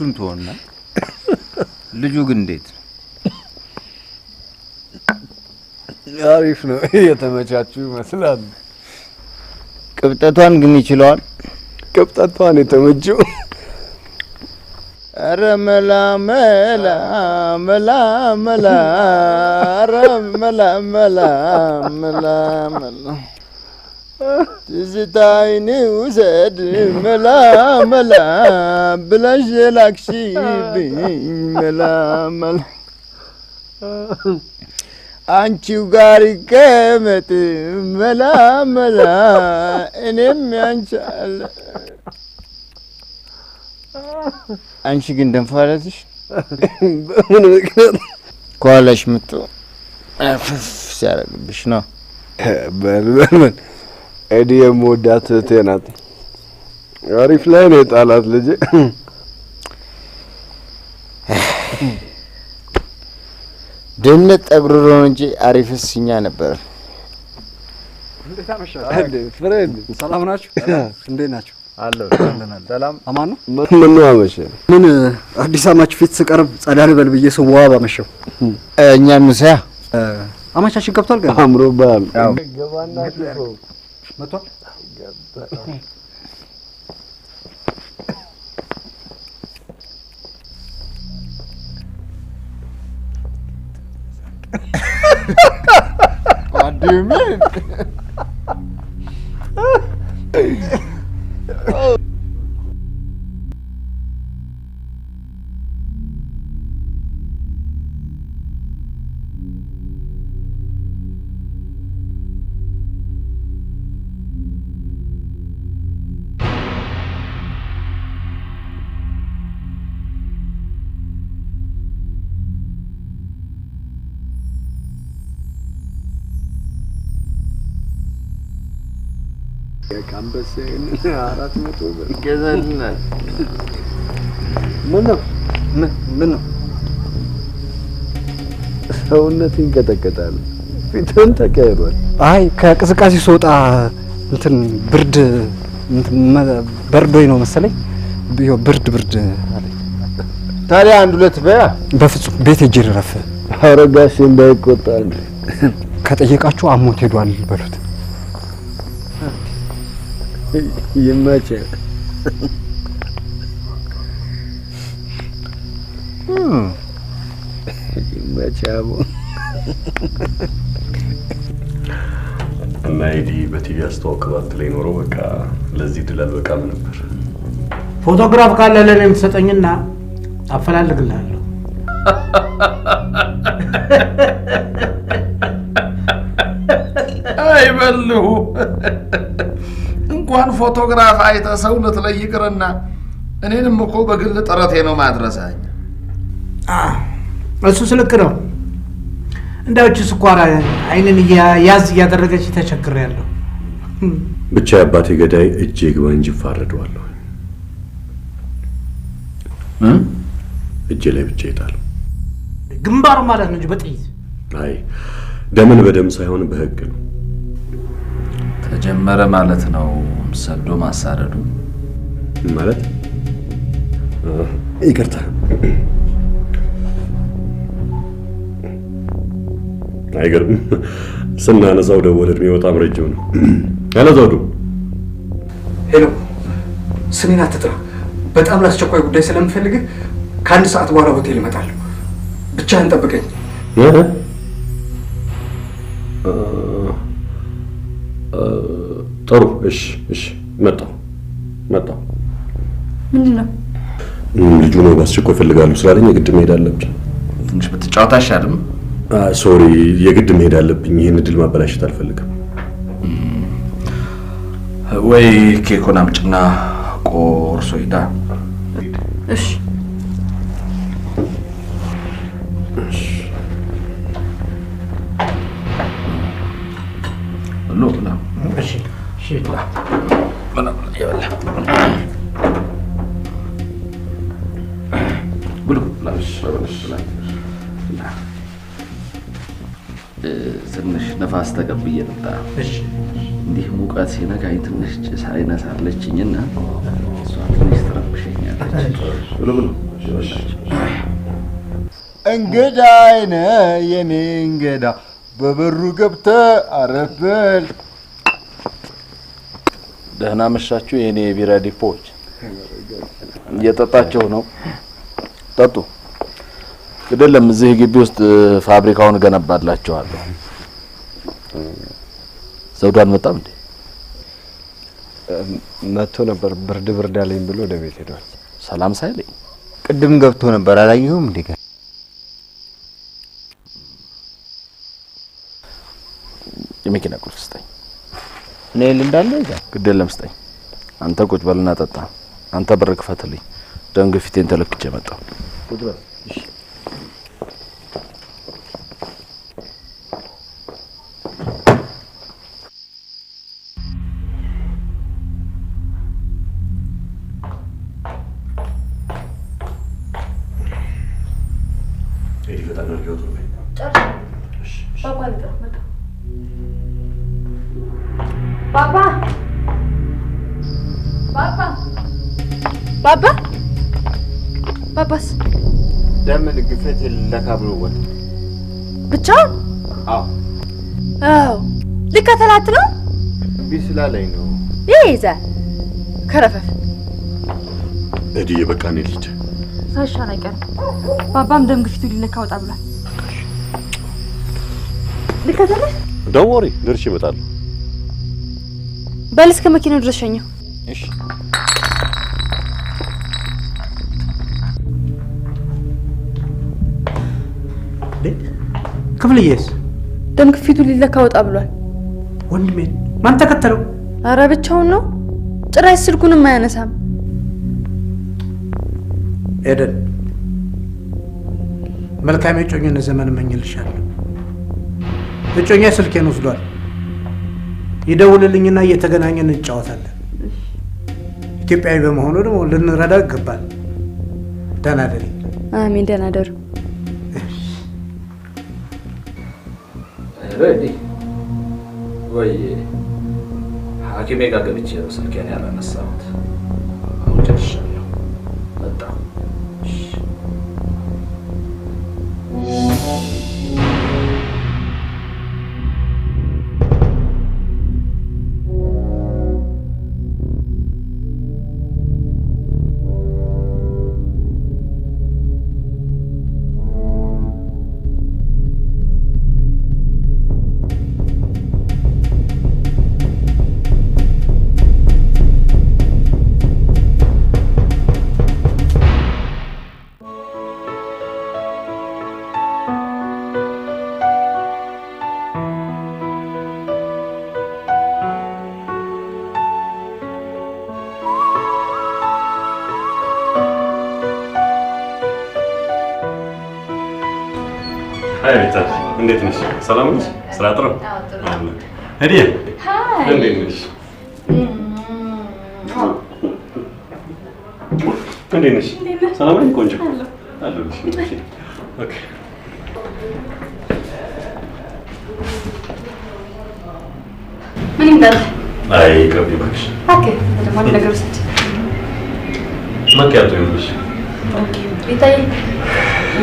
እሱን ትሆንና ልጁ ግን እንዴት አሪፍ ነው። የተመቻችሁ ይመስላል። ቅብጠቷን ግን ይችለዋል። ቅብጠቷን የተመቸው ኧረ መላ መላ መላ መላ ኧረ መላ መላ መላ መላ ትዝታዬን ውሰድ መላ መላ ብለሽ ላክሽብኝ መላ መላ አንቺው ጋር ይቀመጥ መላ መላ እኔም ያንቻለ አንቺ ግን ደንፋለትሽ በምን ምክንያት ከኋላሽ ምጡ አፍፍ ሲያደርግብሽ ነው። በል ኤዲ የምወዳት እህቴ ናት። አሪፍ ላይ ነው የጣላት ልጄ። ድህነት ጠጉሮ እንጂ አሪፍስ እኛ ነበር። እንዴት አመሻችሁ? ፍሬንድ ሰላም ናችሁ? እንዴት ናችሁ? አለሁ። ሰላም አማን ነው። ምን ነው አመሸ? ምን አዲስ አማች ፊት ስቀርብ ጸዳል በል ብዬ ስዋብ አመሸው። እኛ እንሰያ አማቻችን ገብቷል። ገና አምሮባል። ገባና መጥቷል። What do you mean? ካምበሰን 400 ብር ገዛልናል። ምን ነው ሰውነት ይንቀጠቀጣል። ፊትን ተቀይሯል። አይ ከቅዝቃዜ ስወጣ እንትን ብርድ በርዶኝ ነው መሰለኝ። ብርድ አለኝ። ታዲያ አንድ ሁለት በያ። በፍጹም ቤት ሂጅ ረፍ። አረጋሽ እንዳይቆጣል። ከጠየቃችሁ አሞት ሄዷል በሉት። ይመችህ። ይመችህ አቦ። እና ኤዲ በቲቪ አስተዋውቀባት ላይ ኖሮ በቃ ለዚህ ድል አልበቃም ነበር። ፎቶግራፍ ካለ ለኔ የምትሰጠኝና አፈላልግልሃለሁ። አይበልሁ እንኳን ፎቶግራፍ አይተ ሰውነት ላይ ይቅርና እኔንም እኮ በግል ጥረቴ ነው ማድረሳኝ። እሱ ስልክ ነው። እንዳውጭ ስኳር አይንን ያዝ እያደረገች ተቸግሬያለሁ። ብቻ አባቴ ገዳይ እጄ ግባ እንጂ ፋረደዋለሁ። እጄ ላይ ብቻ ይጣል። ግንባሩ ማለት ነው እንጂ በጥይት አይ ደምን በደም ሳይሆን በህግ ነው። ተጀመረ ማለት ነው ሰዶ ማሳረዱ ማለት ይቅርታ አይገርም። ስናነሳው ደወለ እድሜ በጣም ረጅም ነው። ያለ ዘውዱ ሄሎ፣ ስሜን አትጥራ። በጣም ለአስቸኳይ ጉዳይ ስለምፈልግ ከአንድ ሰዓት በኋላ ሆቴል እመጣለሁ። ብቻህን ጠብቀኝ። ጥሩ። እሺ መጣሁ። ምንድን ነው? ልጁ ነው በአስቸኳይ እፈልጋለሁ ስላለኝ የግድ መሄድ አለብኝ። ትንሽ ብትጫወታ አይሻልም? ሶሪ፣ የግድ መሄድ አለብኝ። ይህን እድል ማበላሸት አልፈልግም። ወይ ኬኮን አምጪና ቆርሶ ሂዳ። እሺ ብላ እሺ ብላ ትንሽ ነፋስ ተቀብዬ ልምጣ። እንዲህ ሙቀት ሲነካኝ ትንሽ ጭስ አይነሳለችኝና እሷ ትንሽ ትረብሸኛለች። ብሎ እንግዳ አይነ የኔ እንግዳ በበሩ ገብተ አረፈል። ደህና መሻችሁ የኔ ቢራ ዲፖች። እየጠጣችሁ ነው? ጠጡ። ግደለም እዚህ ግቢ ውስጥ ፋብሪካውን ገነባላችኋለሁ። ዘውዱ አልመጣም እንዴ? መጥቶ ነበር። ብርድ አለኝ ብሎ ወደ ቤት ሄዷል። ሰላም ሳይለኝ ቅድም ገብቶ ነበር። አላየሁም እንዴ? የመኪና ቁልፍ ስጠኝ። እኔ እንዳለ ግደለም ስጠኝ። አንተ ቁጭ በልና ጠጣ። አንተ በር ክፈትልኝ። ደም ግፊቴን ተለክቼ መጣሁ። ቁጭ በል። እሺ ባባስ ለምን ግፈት የለካ ብሎ ወጥ ብቻ? አዎ ልከተላት ነው። ቢስላ ላይ ነው ይይዘ ከረፈፍ እዲዬ በቃ እኔ ልሂድ። ሳይሻል አይቀርም። ባባም ደም ግፊቱ ሊለካ ወጣ ብሏል። ልከተልህ? ዶንት ወሪ ደርሼ እመጣለሁ። በል እስከ መኪናው ድረስ ሸኘው። እሺ ክፍልዬስ ደም ግፊቱ ሊለካ ወጣ ብሏል። ወንድሜ ማን ተከተለው? አረ ብቻውን ነው። ጭራሽ ስልኩንም አያነሳም። ኤደን መልካም የጮኝነት ዘመን እመኝልሻለሁ። እጮኛ ስልኬን ወስዷል። ይደውልልኝና እየተገናኘን እንጫወታለን። ኢትዮጵያዊ በመሆኑ ደግሞ ልንረዳው ይገባል። ደህና ደሪ። አሜን። ደህና ደሩ። ረዲ ወይ ሐኪሜ ጋር ገብቼ ነው ስልኬን ያላነሳሁት። አሁን ጨርሻለሁ። መጣሁ። አይ ቤታ እንዴት ነሽ? ሰላም ነሽ? ስራ ጥሩ? እዲያ እንዴት ነሽ? እንዴት ነሽ? ሰላም ነሽ? ቆንጆ አለሁልሽ። ኦኬ ምን ይምጣል? አይ ቅርብ ይባክሽ። ኦኬ ደግሞ ነገር ውስጥ ማኪያቶ ይሁንልሽ። ኦኬ ቤታዬ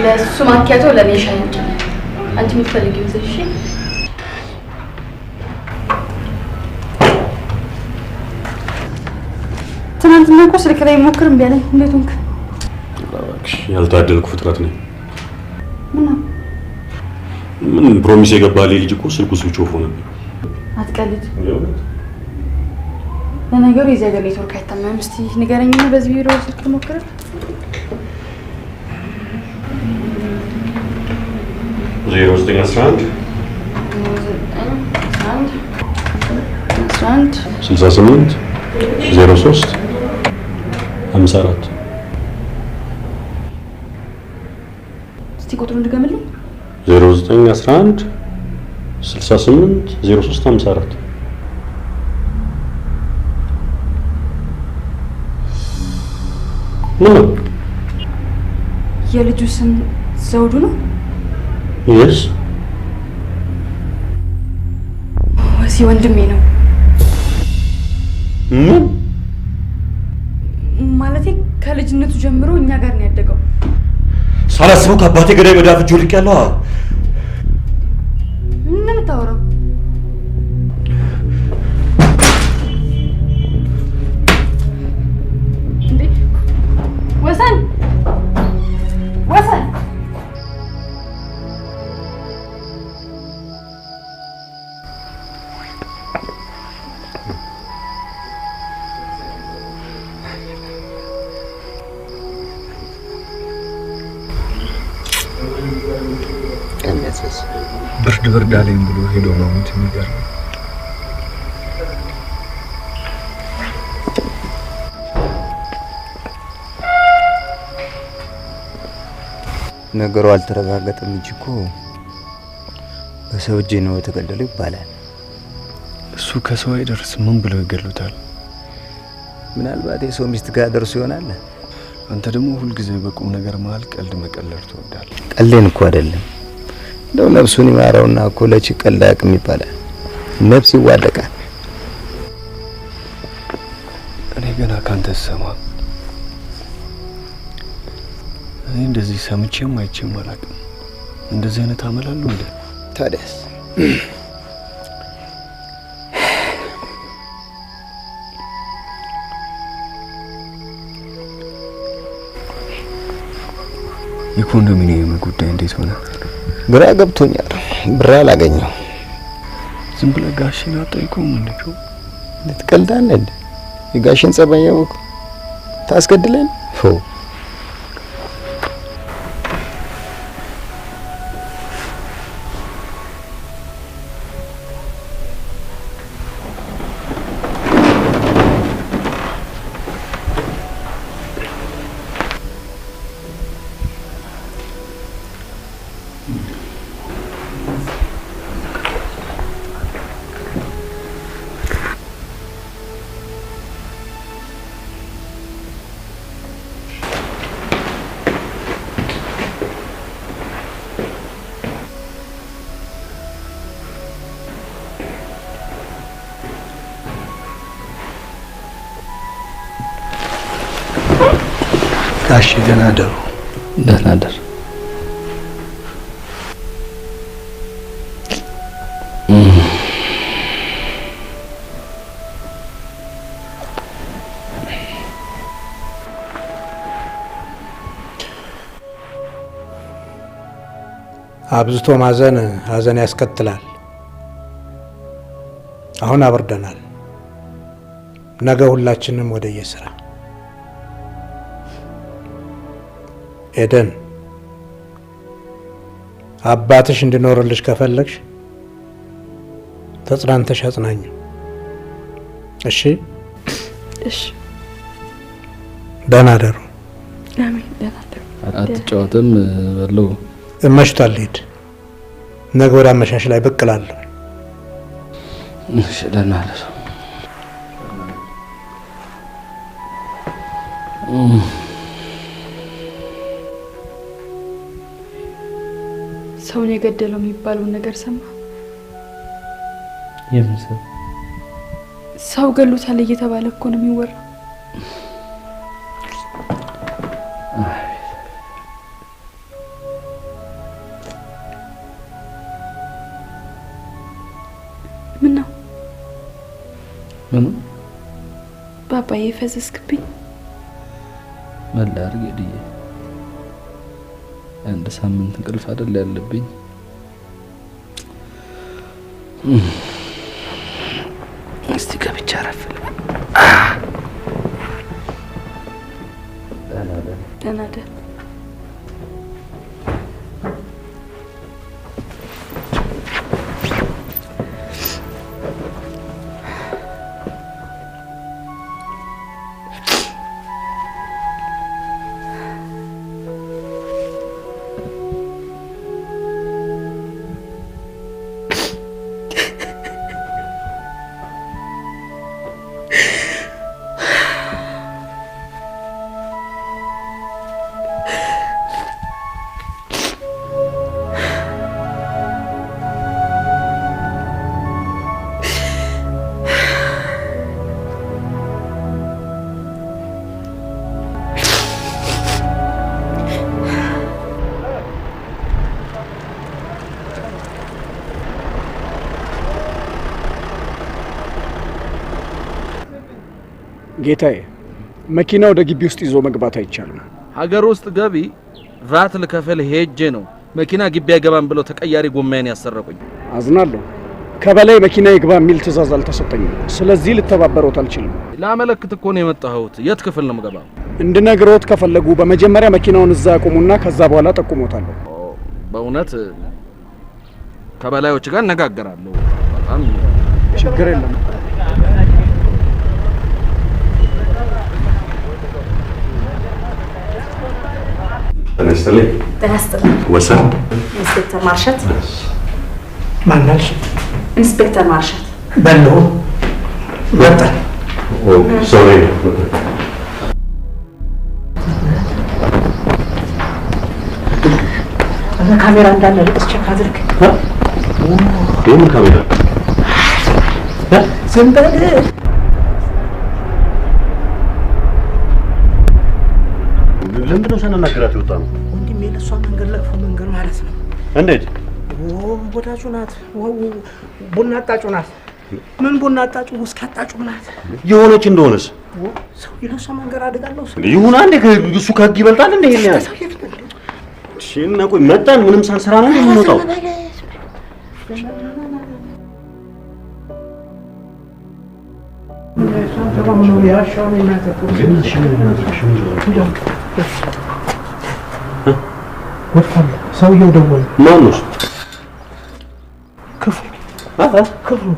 ለሱ ማኪያቶ ለኔ ሻይ እንጨ አንቺ የምትፈልጊው ይዘሽ እሺ። ትናንትና እኮ ስልክ ላይ ሞክር እምቢ አለኝ። እንዴት ሆንክ? እባክሽ ያልታደልኩ ፍጥረት ነኝ። ምን ፕሮሚስ የገባልኝ ልጅ እኮ ስልኩ ስዊች ኦፍ ሆነ። አትቀልድ። ለነገሩ የዚህ ሀገር ኔትወርክ አይታመንም። እስቲ ንገረኝና በዚህ ቢሮ ስልክ ሞክር። ዜሮ 911 68 03 54 እስቲ ቁጥሩን ድገምልኝ። 0911 68 03 54 ምን ነው? የልጁ ስም ዘውዱ ነው? Yes. ወሲ ወንድሜ ነው። ምን ማለቴ ከልጅነቱ ጀምሮ እኛ ጋር ነው ያደገው። ሳላስበው ከአባቴ ገዳይ መዳፍ እጅ ወድቄያለሁ። ምን የምታወራው? እንዴ ወሰን ወሰን ብርድ ብርድ አለኝ ብሎ ሄዶ መሞት የሚገርም ነገሩ አልተረጋገጠም እንጂ እኮ በሰው እጅ ነው የተገደለው ይባላል። እሱ ከሰው አይደርስ ምን ብለው ይገሉታል? ምናልባት የሰው ሚስት ጋር ደርሶ ይሆናል። አንተ ደግሞ ሁልጊዜ በቁም ነገር መሀል ቀልድ መቀለድ ትወዳለህ። ቀልዴን እኮ አይደለም እንደው ነፍሱን ይማረውና እኮ ለቺ ቀልድ አያውቅም ይባላል። ነፍስ ይዋደቃል። እኔ ገና ካንተ ሰማ እኔ እንደዚህ ሰምቼም አይቼም አላውቅም። እንደዚህ አይነት አመላሉ እንዴ? ታዲያስ የኮንዶሚኒየም ጉዳይ እንዴት ሆነ? ግራ ገብቶኛል። ብር አላገኘው። ዝም ብለህ ጋሽን አጠይቀውም እንዴ? ልትቀልዳለህ እንዴ? የጋሽን ጸባይ ያወቅሁ ታስገድለን? ጋሽ ደህና ደሩ። ደህና ደር። አብዝቶ ማዘን ሀዘን ያስከትላል። አሁን አብርደናል። ነገ ሁላችንም ወደ የስራ። ኤደን አባትሽ እንዲኖርልሽ ከፈለግሽ ተጽናንተሽ አጽናኝ። እሺ እሺ። ደህና ደሩ። አሜን። ደህና ደሩ። አትጫወትም በለው። መሽቷል። ሂድ። ነገ ወደ አመሻሽ ላይ ብቅ እላለሁ። እሺ ደህና ደሩ። ሰውን የገደለው የሚባለውን ነገር ሰማ? የምን ሰው? ሰው ገሎታል እየተባለ እኮ ነው የሚወራው። ምን ነው? ምን? ባባዬ ፈዘዝክብኝ። ምን ላድርግ ዲዬ? አንድ ሳምንት እንቅልፍ አይደል ያለብኝ። እስቲ ገብቻ አረፍል። ደህና ደር። ጌታዬ፣ መኪና ወደ ግቢ ውስጥ ይዞ መግባት አይቻልም። ሀገር ውስጥ ገቢ ቫት ልከፍል ሄጄ ነው መኪና ግቢ አይገባም ብለው ተቀያሪ ጎማዬን ያሰረቁኝ። አዝናለሁ። ከበላይ መኪና ይግባ የሚል ትዕዛዝ አልተሰጠኝም። ስለዚህ ልተባበሮት አልችልም። ላመለክት እኮ ነው የመጣሁት። የት ክፍል ነው የምገባው? እንድነግሮት ከፈለጉ በመጀመሪያ መኪናውን እዛ ያቆሙና ከዛ በኋላ ጠቁሞታለሁ። በእውነት ከበላዮች ጋር እነጋገራለሁ። በጣም ችግር የለም። ተነስተልኝ ተነስተልኝ ወሰን ኢንስፔክተር ማርሸት ማናልሽ? ኢንስፔክተር ማርሸት በለው ወጣ። ሶሪ ካሜራ እንዳለ ልቅስ ቼክ አድርግ። የምን ካሜራ? ዝም በል። ለምንድን ነው ሳናናግራት የወጣ ነው? ወንድሜ ለእሷ መንገድ ለእፎ መንገድ ማለት ነው። እንዴት? ወዳጁ ናት፣ ቡና አጣጩ ናት። ምን ቡና አጣጩ? ውስኪ አጣጩ ናት። የሆነች እንደሆነስ ሰው ለእሷ መንገድ አድጋለሁ። ይሁን አንዴ እሱ ከህግ ይበልጣል እንዴ? ይሄን ያህል እሺ። እና ቆይ መጣን፣ ምንም ሳንሰራ ነው የምንወጣው? ሰውየው ደወለ። ማነው? ክፍሉ።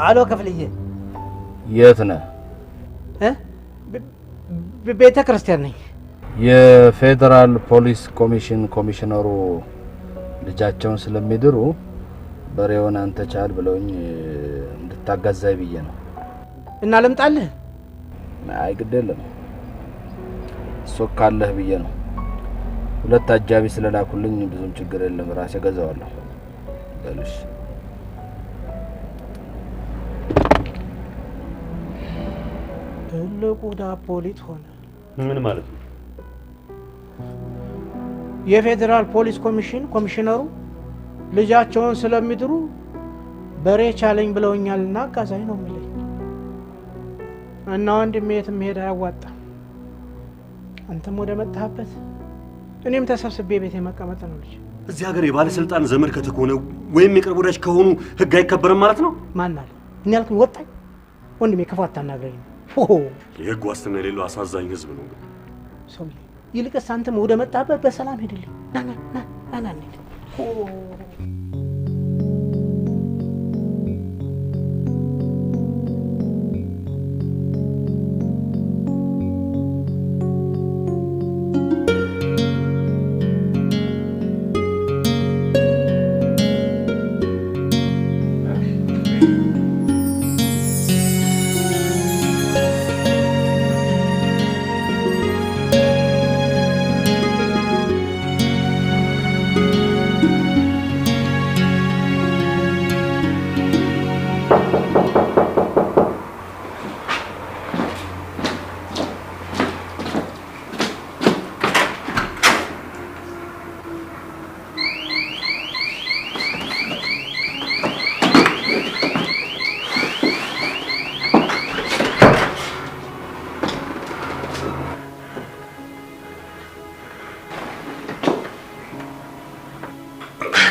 አሎ ክፍልዬ፣ የት ነህ? ቤተ ክርስቲያን ነኝ። የፌዴራል ፖሊስ ኮሚሽን ኮሚሽነሩ ልጃቸውን ስለሚድሩ በሬውን አንተ ቻል ብለውኝ እንድታጋዛይ ብዬ ነው። እና ልምጣልህ? አይ ግድ የለም ሶካለህ ብዬ ነው። ሁለት አጃቢ ስለላኩልኝ ብዙም ችግር የለም፣ ራሴ ገዛዋለሁ። በልሽ ትልቁ ዳቦ ሊጥ ሆነ። ምን ማለት ነው? የፌዴራል ፖሊስ ኮሚሽን ኮሚሽነሩ ልጃቸውን ስለሚድሩ በሬ ቻለኝ ብለውኛልና አጋዛኝ ነው የሚለኝ። እና ወንድሜ የትም መሄድ አያዋጣም። አንተም ወደ መጣህበት እኔም ተሰብስቤ ቤቴ መቀመጥ ነው። ልጅ እዚህ ሀገር የባለስልጣን ዘመድ ከተኮነ ወይም የቅርብ ወዳጅ ከሆኑ ህግ አይከበርም ማለት ነው? ማን አለ? እኔ ያልኩኝ ወጣኝ። ወንድሜ ክፉ አታናግረኝ። የህግ ዋስትና የሌለው አሳዛኝ ህዝብ ነው። ሰው ይልቅስ አንተም ወደ መጣህበት በሰላም ሄድልኝ። ና ና ና ና ና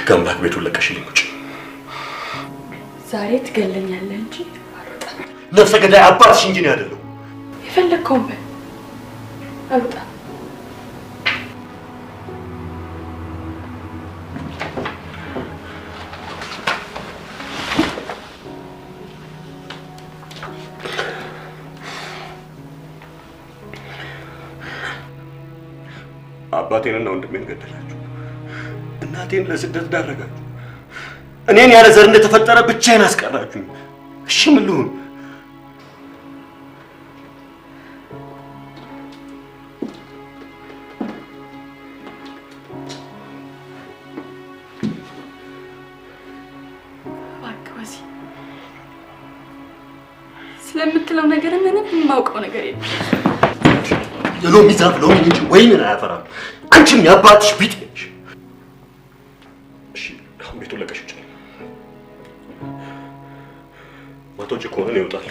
ከአምላክ ቤቱን ለቀሽልኝ ውጭ። ዛሬ ትገለኛለህ እንጂ አልወጣም። ነፍሰ ገዳይ አባትሽ እንጂ ነው ያደለው። የፈለግከውን በል፣ አልወጣም። አባቴንና ወንድሜን ገደላችሁ። እናቴን ለስደት ዳረጋችሁ። እኔን ያለ ዘር እንደተፈጠረ ብቻዬን አስቀራችሁ። እሺ ምን ልሁን? ስለምትለው ነገር ምንም የማውቀው ነገር የለም። የሎሚ ዛፍ ሎሚ እንጂ ወይንን አያፈራም። አንቺም የአባትሽ ቢጤ ነሽ። እሺ አሁን ቤቱን ለቀሽ ውጭ። ማቶች ከሆነ ይወጣል።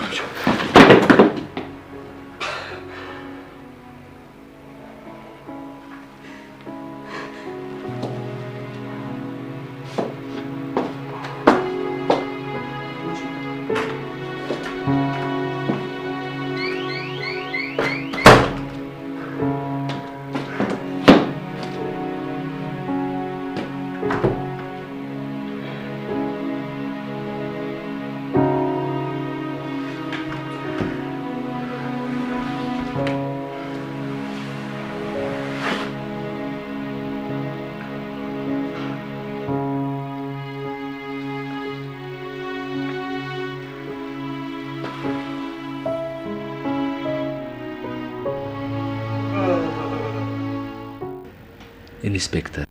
ኢንስፔክተር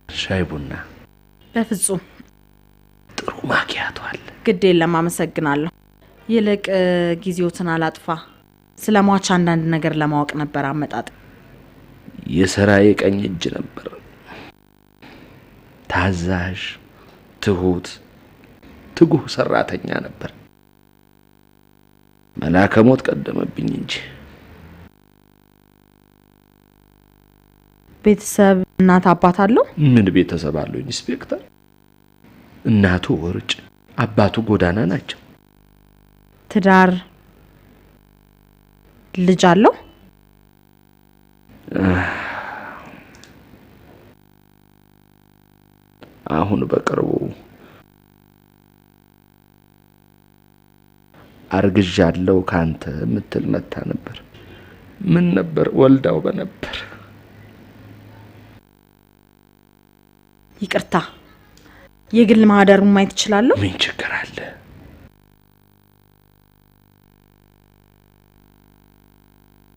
ሻይ ቡና? በፍጹም ጥሩ ማኪያቶ አለ። ግድ የለም አመሰግናለሁ። ይልቅ ጊዜዎትን አላጥፋ። ስለሟች አንዳንድ ነገር ለማወቅ ነበር አመጣጥ። የሥራዬ ቀኝ እጅ ነበር። ታዛዥ፣ ትሁት፣ ትጉህ ሰራተኛ ነበር። መላከ ሞት ቀደመብኝ እንጂ። ቤተሰብ እናት አባት አለው? ምን ቤተሰብ አለው ኢንስፔክተር? እናቱ ወርጭ፣ አባቱ ጎዳና ናቸው። ትዳር፣ ልጅ አለው? አሁን በቅርቡ አርግዣለሁ ካንተ ምትል መታ ነበር። ምን ነበር ወልዳው በነበር። ይቅርታ፣ የግል ማህደሩን ማየት እችላለሁ? ምን ችግር አለ?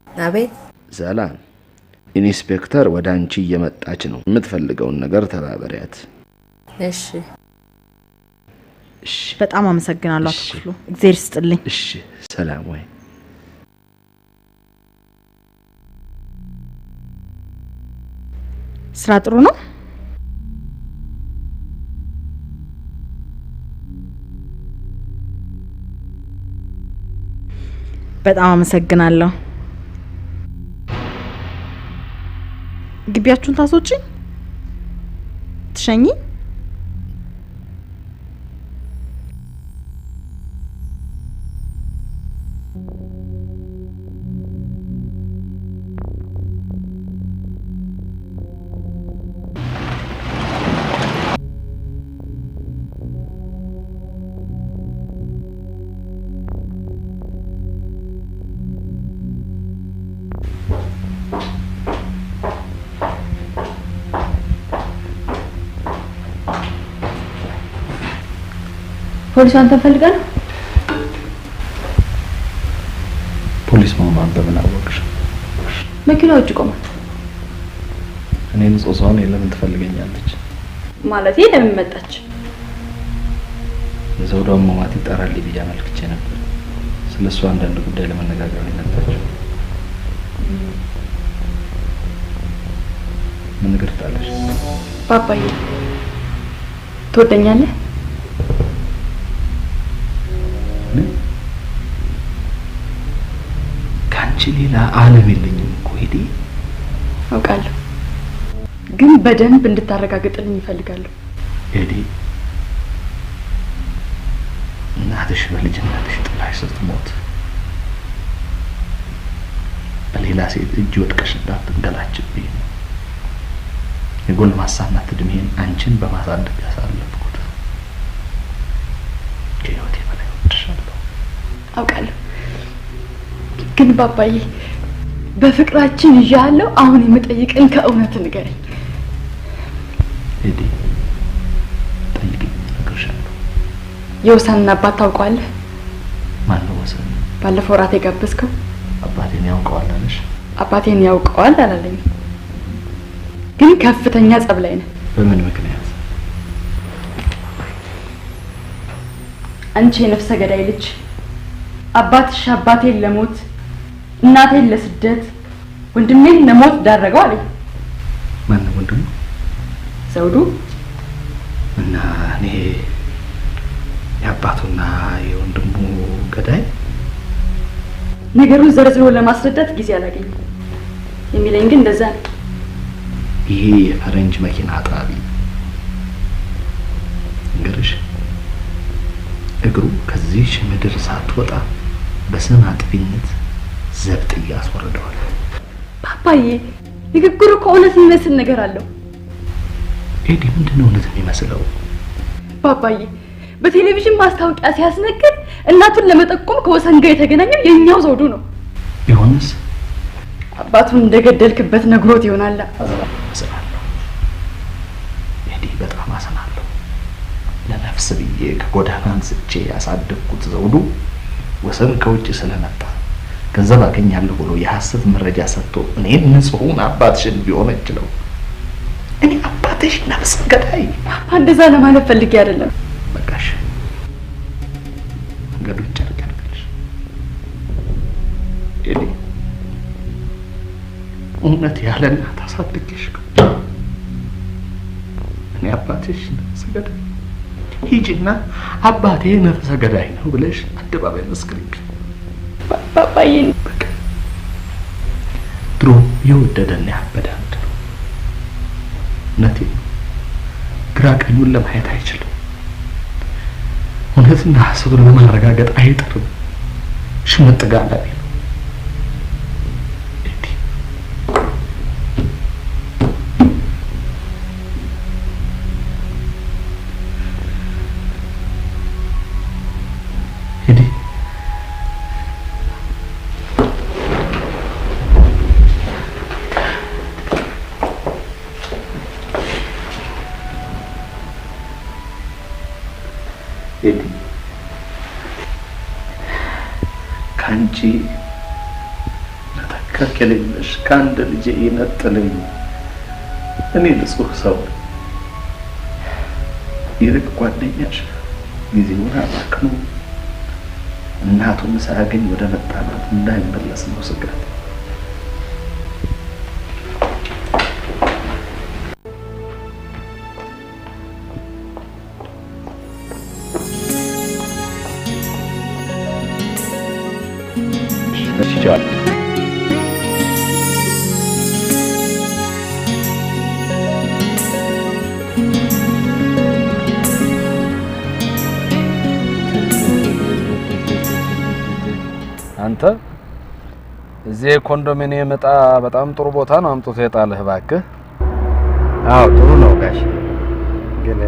አቤት። ሰላም፣ ኢንስፔክተር ወደ አንቺ እየመጣች ነው። የምትፈልገውን ነገር ተባበሪያት። እሺ እሺ። በጣም አመሰግናለሁ አቶ ክፍሉ። እግዚአብሔር ይስጥልኝ። እሺ፣ ሰላም ወይ። ስራ ጥሩ ነው? በጣም አመሰግናለሁ። ግቢያችሁን ታስወጪ? ትሸኚ? ፖሊስ አንተ ፈልገህ ነው? ፖሊስ መሆኗን በምን አወቅሽ? መኪናው ውጭ ቆሟል። እኔ ንጹህ ሰው ነኝ፣ ለምን ትፈልገኛለች? ማለቴ ለምን መጣች? የዘውዷ መማት ይጠራልኝ ብዬ አመልክቼ ነበር። ስለሱ አንዳንድ ጉዳይ ለመነጋገር ነው የመጣችው። ምን ነገር ታለሽ? ባባዬ ትወደኛለህ? ካንቺ ሌላ ዓለም የለኝም እኮ ሄዲ። አውቃለሁ፣ ግን በደንብ እንድታረጋግጥልኝ እፈልጋለሁ። ሄዲ፣ እናትሽ በልጅነትሽ ጥላሽ ስትሞት በሌላ ሴት እጅ ወድቀሽ እንዳትንገላችብኝ የጎልማሳነት እድሜን አንቺን በማሳደግ ያሳለፍኩት። ከህይወቴ በላይ ወድሻለሁ። አውቃለሁ፣ ግን ባባዬ በፍቅራችን ይዣለሁ። አሁን የምጠይቅን ከእውነት ንገረኝ። ሄዲ፣ ጠይቅኝ፣ እነግርሻለሁ። የወሰንን አባት ታውቀዋለህ? ማን ነው ወሰን? ባለፈው ራት የጋበዝከው? አባቴን ያውቀዋል አለሽ? አባቴን ያውቀዋል አላለኝም፣ ግን ከፍተኛ ጸብ ላይ ነህ። በምን ምክንያት? አንቺ የነፍሰ ገዳይ ልጅ፣ አባትሽ አባቴን ለሞት እናቴን ለስደት ወንድሜን ለሞት ዳረገው አለኝ። ማን ነው ወንድሙ? ዘውዱ። እና እኔ የአባቱና የወንድሙ ገዳይ ነገሩን ዘርዝሮ ለማስረዳት ጊዜ አላገኘም። የሚለኝ ግን እንደዛ ነው። ይሄ የፈረንጅ መኪና አጣቢ እንግዲህ እግሩ ከዚህ ምድር ሳትወጣ በስም አጥፊነት ዘብጥ ያስወርደዋል። ፓፓዬ ንግግሩ ከእውነት የሚመስል ነገር አለው። ኤዲ ምንድነው እውነት የሚመስለው? ፓፓዬ በቴሌቪዥን ማስታወቂያ ሲያስነግር እናቱን ለመጠቆም ከወሰን ጋር የተገናኘው የኛው ዘውዱ ነው። ቢሆንስ አባቱን እንደገደልክበት ነግሮት ይሆናል። አዝናለሁ ኤዲ፣ በጣም አዝናለሁ። ለነፍስ ብዬ ከጎዳና አንስቼ ያሳደግኩት ዘውዱ ወሰን ከውጭ ስለመጣ ገንዘብ አገኛለሁ ብሎ የሐሰት መረጃ ሰጥቶ እኔን ንጹሑን አባትሽን ቢሆን እችለው እኔ አባትሽ ነፍስ ገዳይ። ፓፓ እንደዛ ለማለት ፈልጌ አይደለም። በቃሽ፣ መንገዱን ጨርቅ ያድርግልሽ ኤዲ። እውነት ያለ እናት አሳድጌሽ እኔ አባትሽ ነፍስ ገዳይ፣ ሂጂና አባቴ ነፍሰ ገዳይ ነው ብለሽ አደባባይ መስክሪብኝ። ፓፓዬ በቃ ድሮ የወደደና ያበደ አንድ ነው። እውነቴን ግራ ቀኙን ለማየት አይችልም። እውነትና ሐሰቱን ለማረጋገጥ አይጥርም። ሽምጥ ጋላቢ ነው። ካንቺ ለተከከለሽ ካንድ ልጄ ይነጥልኝ። እኔ ንጹህ ሰው ይርቅ ጓደኛሽ ጊዜውን አባክኖ እናቱን ሳያገኝ ወደ መጣላት እንዳይመለስ ነው ስጋት። ይቻላል። አንተ እዚህ ኮንዶሚኒየም ዕጣ በጣም ጥሩ ቦታ ነው አምጥቶ የጣለህ እባክህ። አዎ ጥሩ ነው ጋሽ። ግን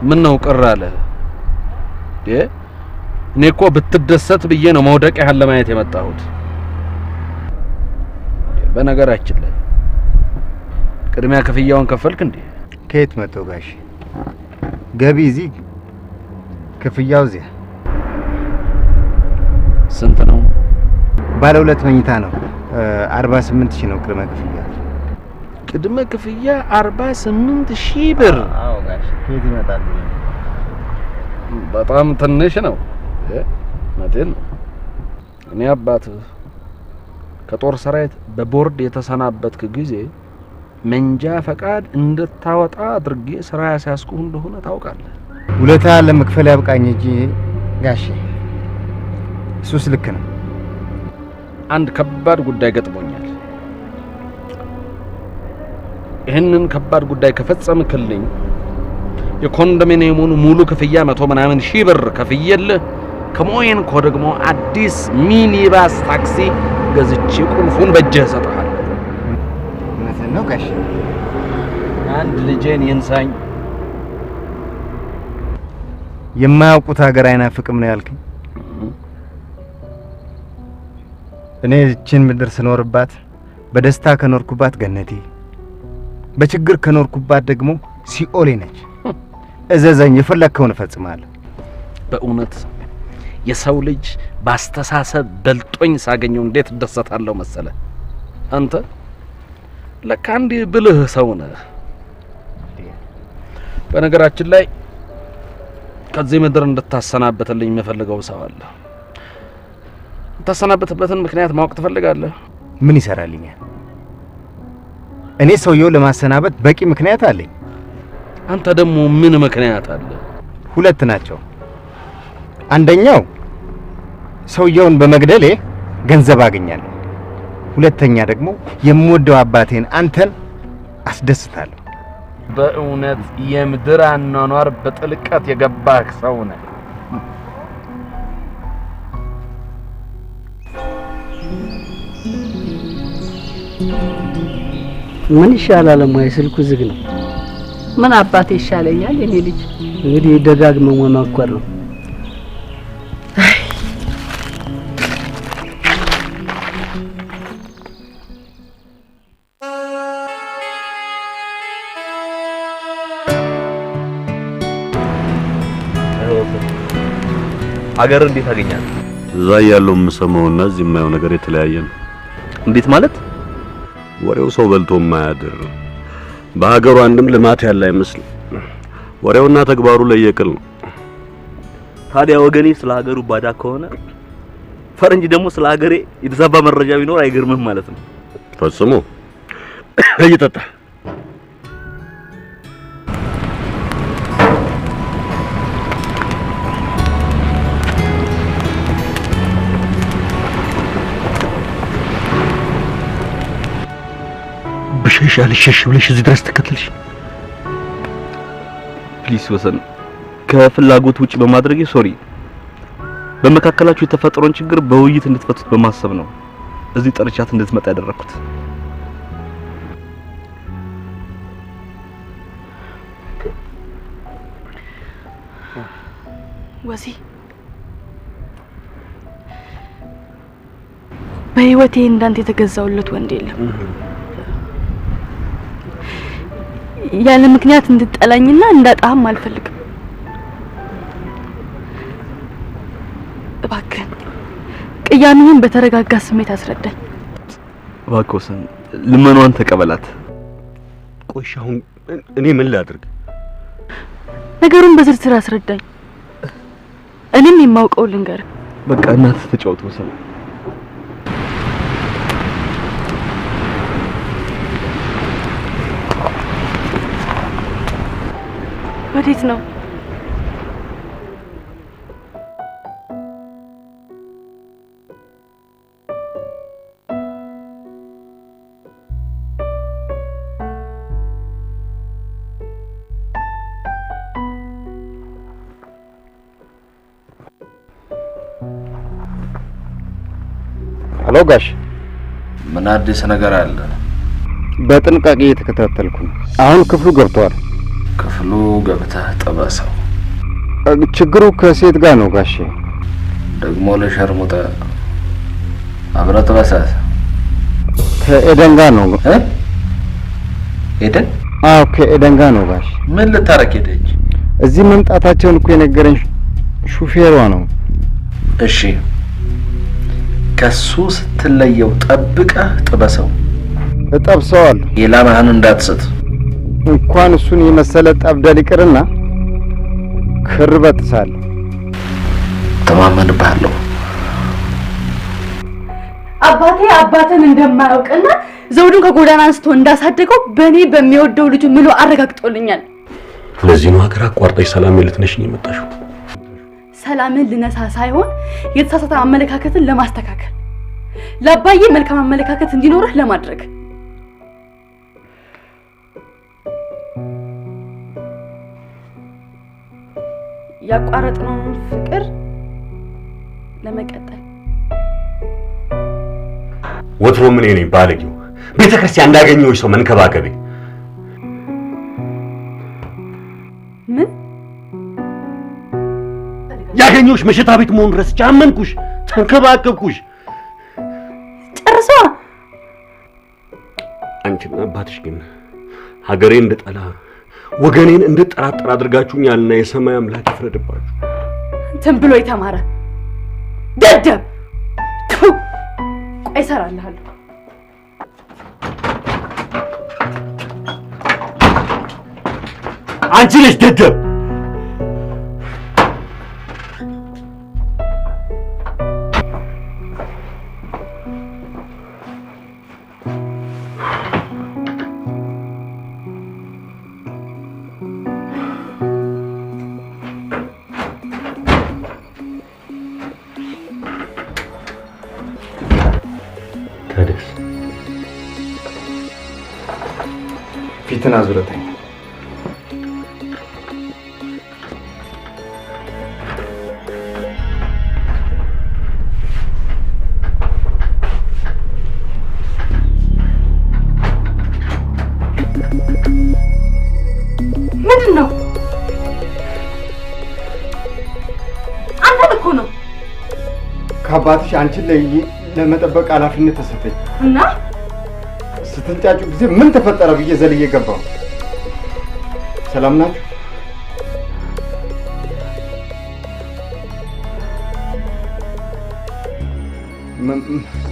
ምን ነው ቅር አለህ? እኔ እኮ ብትደሰት ብዬ ነው መውደቂያህን ለማየት የመጣሁት። በነገራችን ላይ ቅድሚያ ክፍያውን ከፈልክ እንዴ? ከየት መጥቶ ጋሽ? ገቢ እዚህ፣ ክፍያው እዚያ። ስንት ነው? ባለ 2 መኝታ ነው። 48 ሺህ ነው ቅድመ ክፍያ። ቅድመ ክፍያ 48 ሺህ ብር? አዎ ጋሽ። ከየት ይመጣል? በጣም ትንሽ ነው። መቴን እኔ አባት ከጦር ሰራዊት በቦርድ የተሰናበትክ ጊዜ መንጃ ፈቃድ እንድታወጣ አድርጌ ስራ ያስያዝኩህ እንደሆነ ታውቃለህ። ውለታ ለመክፈል ያብቃኝ እንጂ ጋሼ፣ እሱስ ልክ ነው። አንድ ከባድ ጉዳይ ገጥሞኛል። ይህንን ከባድ ጉዳይ ከፈጸምክልኝ የኮንዶሚኒየሙን ሙሉ ክፍያ 100 ምናምን ሺህ ብር ከፍዬልህ ከሞየንኮ ደግሞ አዲስ ሚኒባስ ታክሲ ገዝቼ ቁልፉን በእጅህ እሰጥሃለሁ። እውነትህን ነው ጋሽ። አንድ ልጄን ይንሳኝ። የማያውቁት ሀገር አይናፍቅም ነው ያልከኝ? እኔ እቺን ምድር ስኖርባት በደስታ ከኖርኩባት ገነቴ፣ በችግር ከኖርኩባት ደግሞ ሲኦሌ ነች። እዘዘኝ፣ የፈለግከውን እፈጽማለሁ። በእውነት የሰው ልጅ ባስተሳሰብ በልጦኝ ሳገኘው እንዴት እደሰታለሁ መሰለ። አንተ ለካ አንዴ ብልህ ሰው ነህ። በነገራችን ላይ ከዚህ ምድር እንድታሰናበትልኝ የምፈልገው ሰው አለ። የምታሰናበትበትን ምክንያት ማወቅ ትፈልጋለህ? ምን ይሰራልኛል? እኔ ሰውየው ለማሰናበት በቂ ምክንያት አለኝ። አንተ ደግሞ ምን ምክንያት አለ? 2 ናቸው። አንደኛው ሰውየውን በመግደሌ ገንዘብ አገኛለሁ። ሁለተኛ ደግሞ የምወደው አባቴን አንተን አስደስታለሁ። በእውነት የምድር አኗኗር በጥልቀት የገባህ ሰው ነህ። ምን ይሻላል? ማይ ስልኩ ዝግ ነው። ምን አባቴ ይሻለኛል? የኔ ልጅ እንግዲህ ደጋግመው መማከር ነው። አገር እንዴት አገኛለህ? እዛ ያለው የምሰማውና እዚህ የማየው ነገር የተለያየ ነው። እንዴት ማለት? ወሬው ሰው በልቶ የማያድር በሀገሩ አንድም ልማት ያለ አይመስል ወሬውና ተግባሩ ለየቅል ነው። ታዲያ ወገኔ ስለ ሀገሩ ባዳ ከሆነ ፈረንጅ ደግሞ ስለ ሀገሬ የተዛባ መረጃ ቢኖር አይገርምም ማለት ነው። ፈጽሞ እየጠጣ ልሸሽ ብለሽ እዚህ ድረስ ተከተልሽ? ፕሊስ ወሰን፣ ከፍላጎት ውጪ በማድረጌ ሶሪ። በመካከላችሁ የተፈጠረውን ችግር በውይይት እንድትፈቱት በማሰብ ነው እዚህ ጠርቻት እንድትመጣ ያደረኩት። ወሲ በህይወቴ እንዳንተ የተገዛውለት ወንድ የለም። ያለ ምክንያት እንድጠላኝና እንዳጣህም አልፈልግም። እባክህ ቅያሜን በተረጋጋ ስሜት አስረዳኝ። እባክህ ወሰን፣ ልመኗን ተቀበላት። ቆይ አሁን እኔ ምን ላድርግ? ነገሩን በዝርዝር አስረዳኝ። እኔም የማውቀው ልንገር። በቃ እናት ተጫወት ወሰን። ወዴት ነው? ሄሎ ጋሽ፣ ምን አዲስ ነገር አለ? በጥንቃቄ እየተከታተልኩ ነው። አሁን ክፍሉ ገብቷል። ክፍሉ ገብተህ ጥበሰው። ችግሩ ከሴት ጋር ነው ጋሼ። ደግሞ ለሸርሙጣ አብረህ ጥበሳት። ከኤደን ጋር ነው። ኤደን? አዎ ከኤደን ጋር ነው ጋሽ። ምን ልታረግ ሄደች? እዚህ መምጣታቸውን እኮ የነገረኝ ሹፌሯ ነው። እሺ ከሱ ስትለየው ጠብቀህ ጥበሰው። እጠብሰዋለሁ። ኢላማህን እንዳትስት። እንኳን እሱን የመሰለ ጠብደል ይቅርና ክር በጥሳለሁ። ተማመንብሃለሁ። አባቴ አባትን እንደማያውቅና ዘውዱን ከጎዳና አንስቶ እንዳሳደገው በእኔ በሚወደው ልጁ ምሎ አረጋግጦልኛል። ለዚህ ነው ሀገር አቋርጠሽ ሰላም ልትነሽኝ የመጣሽው? ሰላምን ልነሳ ሳይሆን የተሳሳተ አመለካከትን ለማስተካከል፣ ለአባዬ መልካም አመለካከት እንዲኖርህ ለማድረግ። ያቋረጥነውን ፍቅር ለመቀጠል። ወትሮ ምን ነኝ ባለጌው ቤተክርስቲያን እንዳገኘሁሽ ሰው መንከባከቤ። ምን ያገኘሁሽ መሸታ ቤት መሆን ረስቼ አመንኩሽ፣ ተንከባከብኩሽ። ጨርሷ። አንቺና አባትሽ ግን ሀገሬ እንድጠላ ወገኔን እንድጠራጠር አድርጋችሁኛልና የሰማይ አምላክ ይፍረድባችሁ። እንትን ብሎ የተማረ ደደብ። ቆይ እሰራልሃለሁ። አንቺ ነሽ ደደብ። ፊትን አዙረተኝ። ምንድን ነው? አንተን እኮ ነው። ከአባትሽ አንቺን ለመጠበቅ ኃላፊነት ተሰጠኝ እና ስትንጫጩ ጊዜ ምን ተፈጠረ ብዬ ዘልዬ ገባሁ። ሰላም ናችሁ?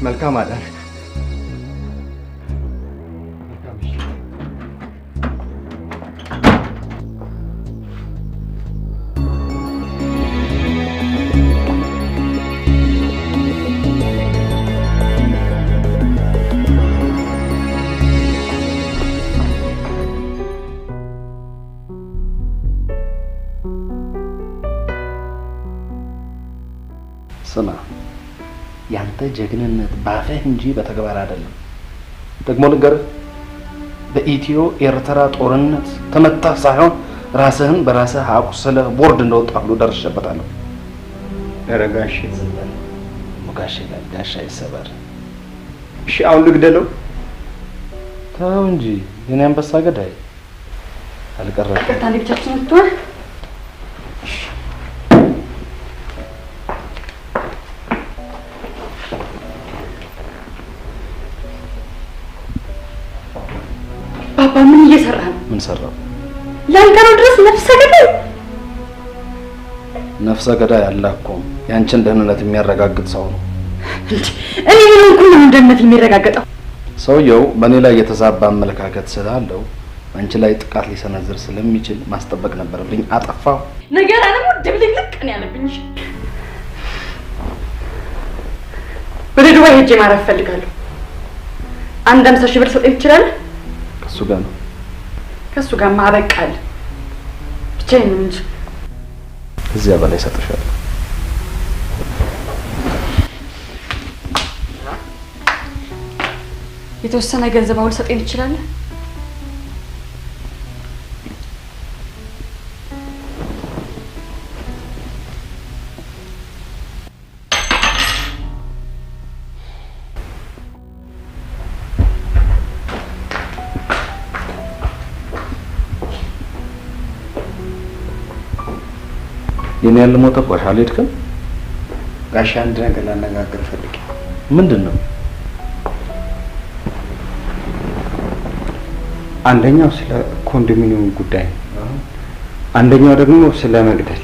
መልካም አዳር። ስማ፣ ያንተ ጀግንነት ባፈህ እንጂ በተግባር አይደለም። ደግሞ ልንገርህ፣ በኢትዮ ኤርትራ ጦርነት ተመታህ ሳይሆን ራስህን በራስህ አቁስለህ ቦርድ እንደወጣ ሁሉ ደርሼበታለሁ። ደረጋሽ ሙጋሽ ጋሻ ይሰበር። እሺ አሁን ልግደለው? ተው እንጂ የኔ አንበሳ ገዳይ አልቀረም። ይቅርታ ብቻችን ልትሆን ባባ ምን እየሰራ ነው? ምን ሰራው? ላንተው ድረስ ነፍሰ ገዳይ ነፍሰ ገዳይ አላኮም ያንቺን ደህንነት የሚያረጋግጥ ሰው ነው። እኔ ምን ሆንኩ ነው ደህንነት የሚረጋገጠው? ሰውየው በእኔ ላይ የተዛባ አመለካከት ስላለው አንቺ ላይ ጥቃት ሊሰነዝር ስለሚችል ማስጠበቅ ነበረብኝ። አጠፋው። ነገር አለሙ ድብልቅልቅ ነው ያለብኝ። ወደ ዱባይ ሄጄ ማረፍ ፈልጋለሁ። 50,000 ብር ሰጠኝ ትችላለህ? ከሱ ጋር ነው። ከሱ ጋር ማበቃል ብቻዬን ነው እንጂ እዚያ በላይ ሰጥሻለሁ። የተወሰነ ገንዘብ አሁን ሰጠኝ ትችላለህ? የኔ ያለመው ተቆሽ አልሄድክም? ጋሻ አንድ ነገር ላነጋግር ፈልጌ። ምንድን ነው? አንደኛው ስለ ኮንዶሚኒየም ጉዳይ ነው። አንደኛው ደግሞ ስለ መግደል።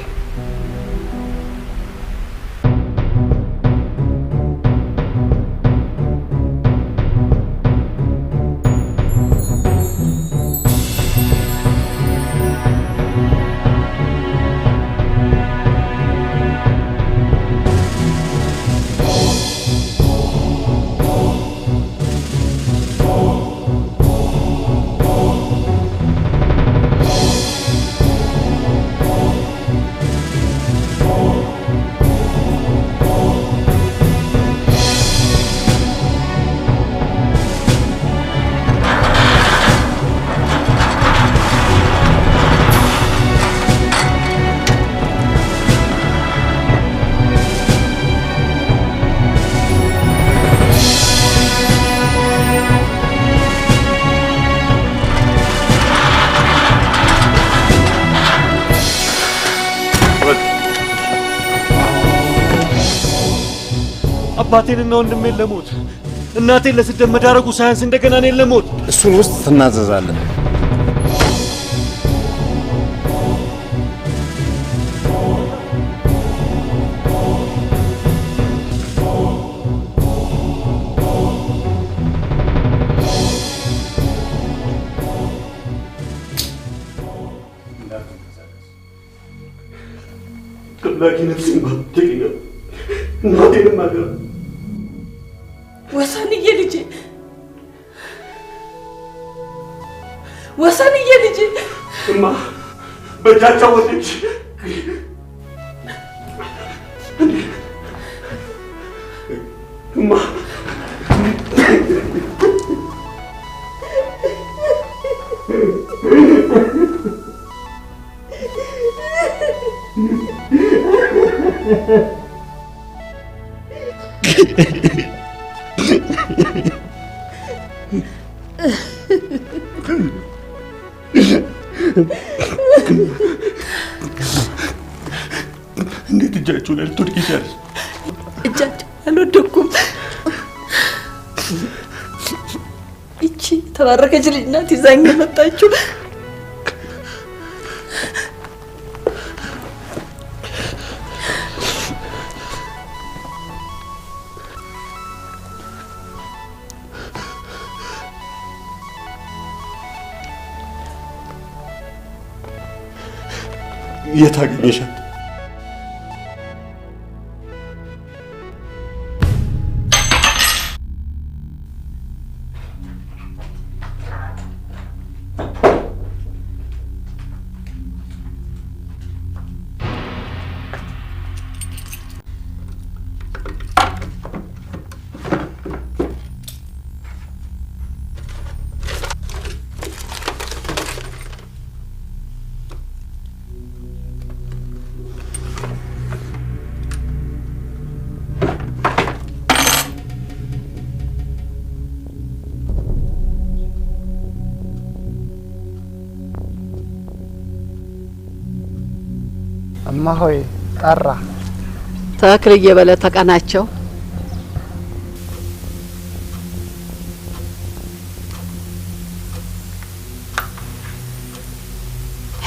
አባቴንና ወንድሜን ለሞት እናቴን ለስደት መዳረጉ ሳያንስ እንደገና እኔን ለሞት እሱን ውስጥ ትናዘዛለህ። አምላኬ ነፍሴን ባትገኝ እናቴንም አገር ወሰንዬ ልጄ ወሰንዬ ልጄ እማ በእጃቸው ወጥች እማ እንዴት እጃችሁ ላይ ልትወድቂ ቻለሽ? እጃችሁ አልወደኩም። ይቺ ተባረከች ልጅ ናት ይዛኝ የመጣችው። የት አገኘሻት? እማሆይ ጠራ። ተክልዬ በለ ተቀናቸው።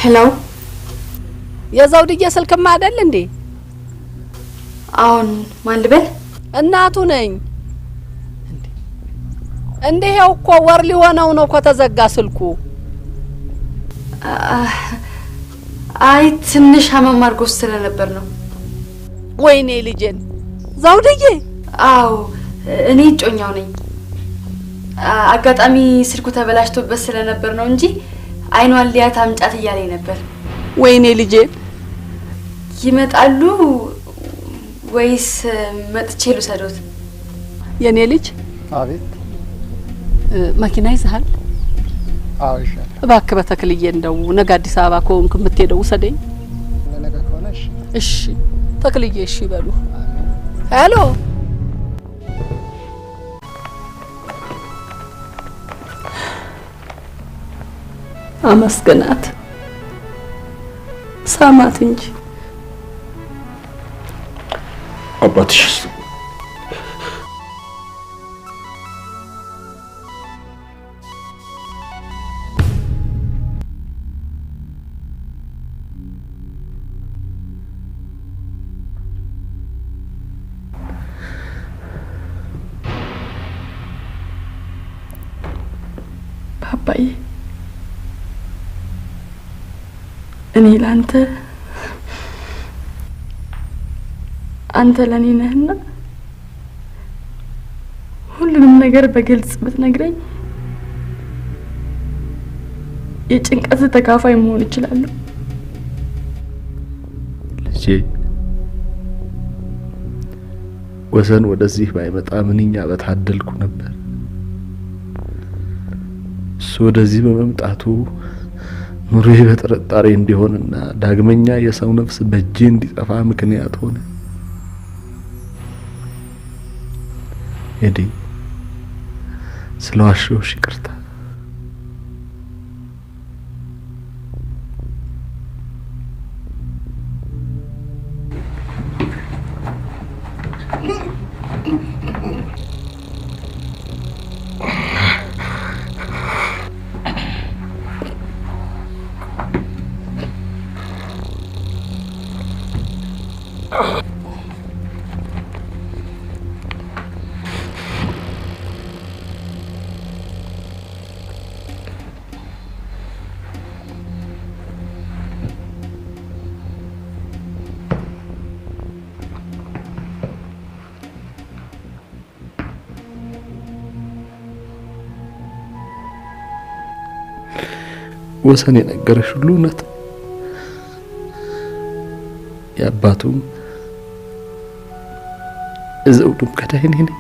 ሄሎ፣ የዘውድዬ ስልክማ አይደል እንዴ? አሁን ማን ልበል? እናቱ ነኝ። እንዴው እኮ ወር ሊሆነው ነው ከተዘጋ ስልኩ። አይ ትንሽ ሀመም አድርጎ ስለነበር ነው። ወይኔ ልጄን ዘውድዬ። አዎ እኔ እጮኛው ነኝ። አጋጣሚ ስልኩ ተበላሽቶበት ስለነበር ነው እንጂ አይኗን ሊያት አምጫት እያለኝ ነበር። ወይኔ ልጄን። ይመጣሉ ወይስ መጥቼ ልውሰዶት? የኔ ልጅ። አቤት። መኪና ይዘሃል? አዎ ይሻላል። እባክህ በተክልዬ እንደው ነገ አዲስ አበባ ከሆንክ የምትሄደው ውሰደኝ። ለነገ ከሆነ እሺ። እሺ ተክልዬ እሺ በሉ። ሄሎ አመስግናት፣ ሳማት እንጂ አባትሽ ባባዬ እኔ ላንተ አንተ ለኔ ነህና ሁሉንም ነገር በግልጽ ብትነግረኝ የጭንቀት ተካፋይ መሆን እችላለሁ። ልጄ ወሰን ወደዚህ ባይመጣ ምንኛ በታደልኩ ነበር። እሱ ወደዚህ በመምጣቱ ኑሮዬ በጥርጣሬ እንዲሆንና ዳግመኛ የሰው ነፍስ በእጄ እንዲጠፋ ምክንያት ሆነ። ኤዲ ስለዋሸሁሽ ይቅርታ። ወሰን የነገረሽ ሁሉ እውነት፣ የአባቱም የዘውዱም ገዳይ እኔ ነኝ።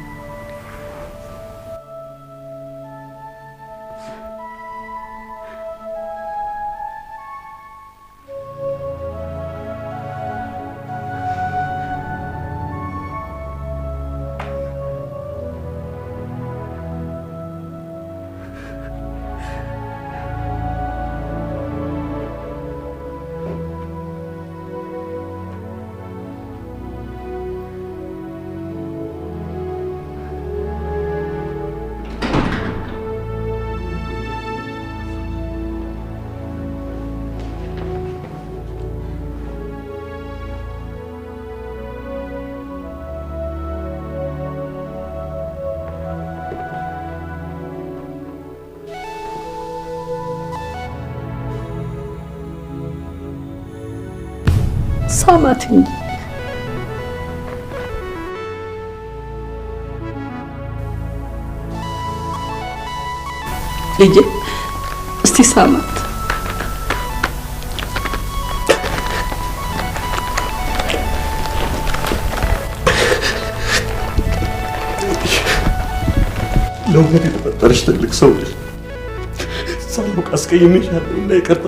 ሳማት እንጂ ልጄ እስቲ ሳማት። ለእውነት የተፈጠረች ትልቅ ሰው ነሽ። ሳላውቅ አስቀይሜሻለሁ እና ይቅርታ።